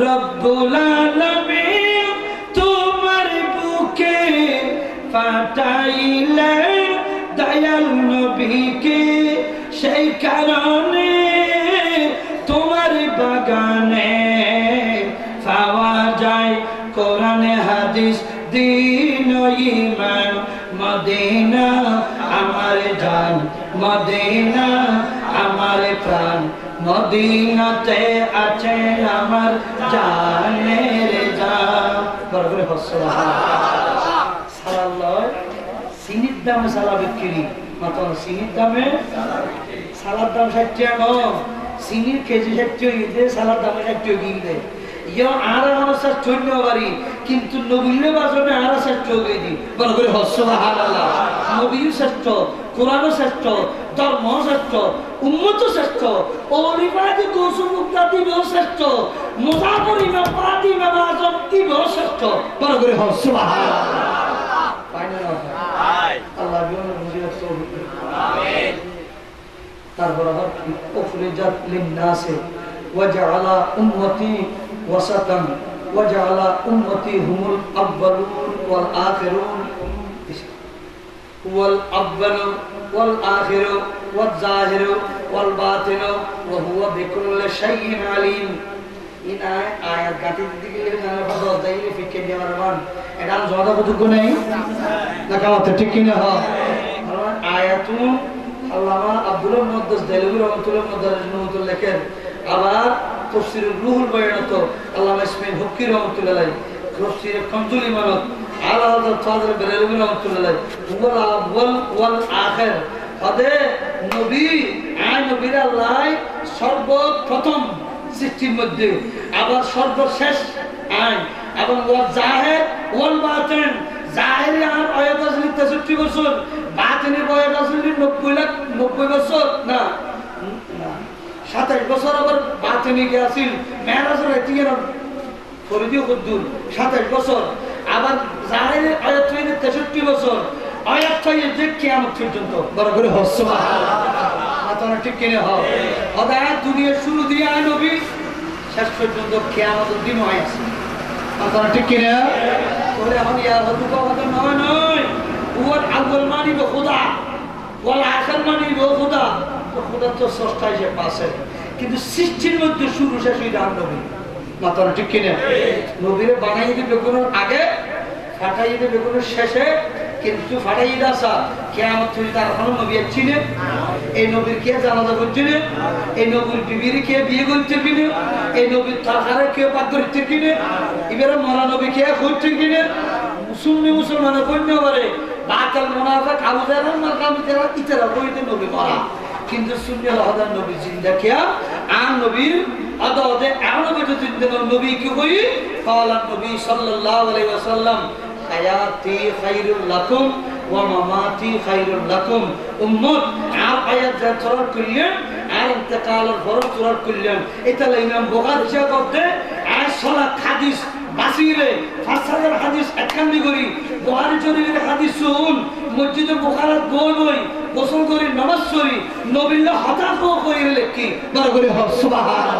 A: রব্বুল আলামিন তোমার বুকে ফাটাইলে দয়াল নবীকে সেই কারণে তোমার বাগানে পাওয়া যায় কোরআন হাদিস দিন ও ঈমান মদিনা আমার জান মদিনা আমার প্রাণ মদিনাতে আছে আমার জানের জান বড় করে সুবহানাল্লাহ সাল্লাল্লাহ সিনির দামে সালা বিক্রি মাত্র সিনির দামে সালার দাম 60 টাকা সিনির কেজি 60 ইদে সালার দাম 60 কিনলে ইয়া আর আমাদের চৈন্য বাড়ি কিন্তু নবীর বাজনে আর শ্রেষ্ঠ হয়ে দি বড় করে সুবহানাল্লাহ নবীর শ্রেষ্ঠ কোরআন শ্রেষ্ঠ ধর্ম শ্রেষ্ঠ উম্মত শ্রেষ্ঠ ওলিবাদি গৌসুম মুক্তাদি শ্রেষ্ঠ মুসাফির ইমাম পারাদি ইমাম আযম কি শ্রেষ্ঠ বড় করে সুবহানাল্লাহ পাইনা না আল্লাহ জীবনের মুজিবত তৌফিক আমিন তারপর আবার উখরিজাত লিন-নাসি ওয়াজআলা উম্মতি ওয়াসাতান ওয়াজআলা উম্মতি হুমুল আউয়ালুন ওয়াল আখিরুন ওয়াল আউয়ালু ওয়াল আখিরু ওয়াল যাহিরু ওয়াল বাতিনু ওয়া হুয়া বিকুল্লি শাইইন আলিম ইনা আয়াত গাতি দিকে জানার কথা তাইলে ফিকে দেওয়ার মান এটা জোড়া কতটুকু নেই না কামাতে ঠিক কি না হয় আয়াতুন আল্লামা আব্দুল মুহাদ্দিস দেলবি রহমাতুল্লাহ লেখেন আবার তাফসীরুল রুহুল বায়ানাত আল্লামা ইসমাইল হুক্কি রহমাতুল্লাহ তাফসীর কামজুল ইমানত আলা হযরত ফাযিল বেরেলভী রহমাতুল্লাহ ওয়াল আউয়াল ওয়াল আখির আদে নবী নবীর আল্লাহ সর্বপ্রথম সৃষ্টির মধ্যে আবার সর্বশেষ আইন এবং ওয়াল জাহির ওয়াল বাতিন জাহিরে আর আয়াত আছে 63 বছর বাতিনের আয়াত আছে 90 বছর না 27 বছর আবার বাতেনিকে আসিল মেরাজের এতিকের ফরিদিও কদ্দুর 27 বছর আবার জাহেরের আয়াত হইলে 63 বছর আয়াত হইলে যে কিয়ামত পর্যন্ত বড় করে হস সুবহানাল্লাহ মাতানা ঠিক কিনে হও হদায় দুনিয়ার শুরু দিয়ে আয় নবী শেষ পর্যন্ত কিয়ামতের দিন হয় আছে মাতানা ঠিক কিনে বলে এখন ইয়ার হদু কথা নয় নয় ওর আউয়াল মানি বে খোদা ওয়াল আখির মানি বে খোদা তো খোদা তো স্রষ্টা হিসেবে পাশে কিন্তু সৃষ্টির মধ্যে শুরু শেষ হইল আর নবী মাতানা ঠিক কিনে নবীরে বানাই দিবে কোনো আগে ফাটাই দিবে কোনো শেষে কিন্তু ফাটাই দাসা কিয়ামত হইলে তার কোনো নবী চিনে এই নবীর কে জানাজা করছে না এই নবীর বিবির কে বিয়ে করছে কিনে এই নবীর তাহারে কে পাক করছে কিনে এবারে মরা নবী কে করছে কিনে মুসলমানের কন্য পারে বাতাল মুনাফিক আবু জাহল মাকামি তেরা ইতরা কইতে নবী মরা কিন্তু সুন্নাহ হদার নবী জিন্দা কিয়া আর নবীর আদাতে এমন কিছু জিন্দা নবী কি কই قال النبي صلى الله عليه وسلم حياتي خير لكم ومماتي خير لكم উম্মত আর আয়াত যা চরার করলেন আর ইন্তেকালের ফরজ চরার করলেন এটা ইমাম বুখারী হিসাব করতে আর সালাত হাদিস বাসিরে ফাসাদের হাদিস একান্নি করি বুখারী শরীফের হাদিস শুন মসজিদে বুখারাত বই গোসল করি নামাজ পড়ি নবীল্লাহ হঠাৎ কইলে কি বড় করে সুবহানাল্লাহ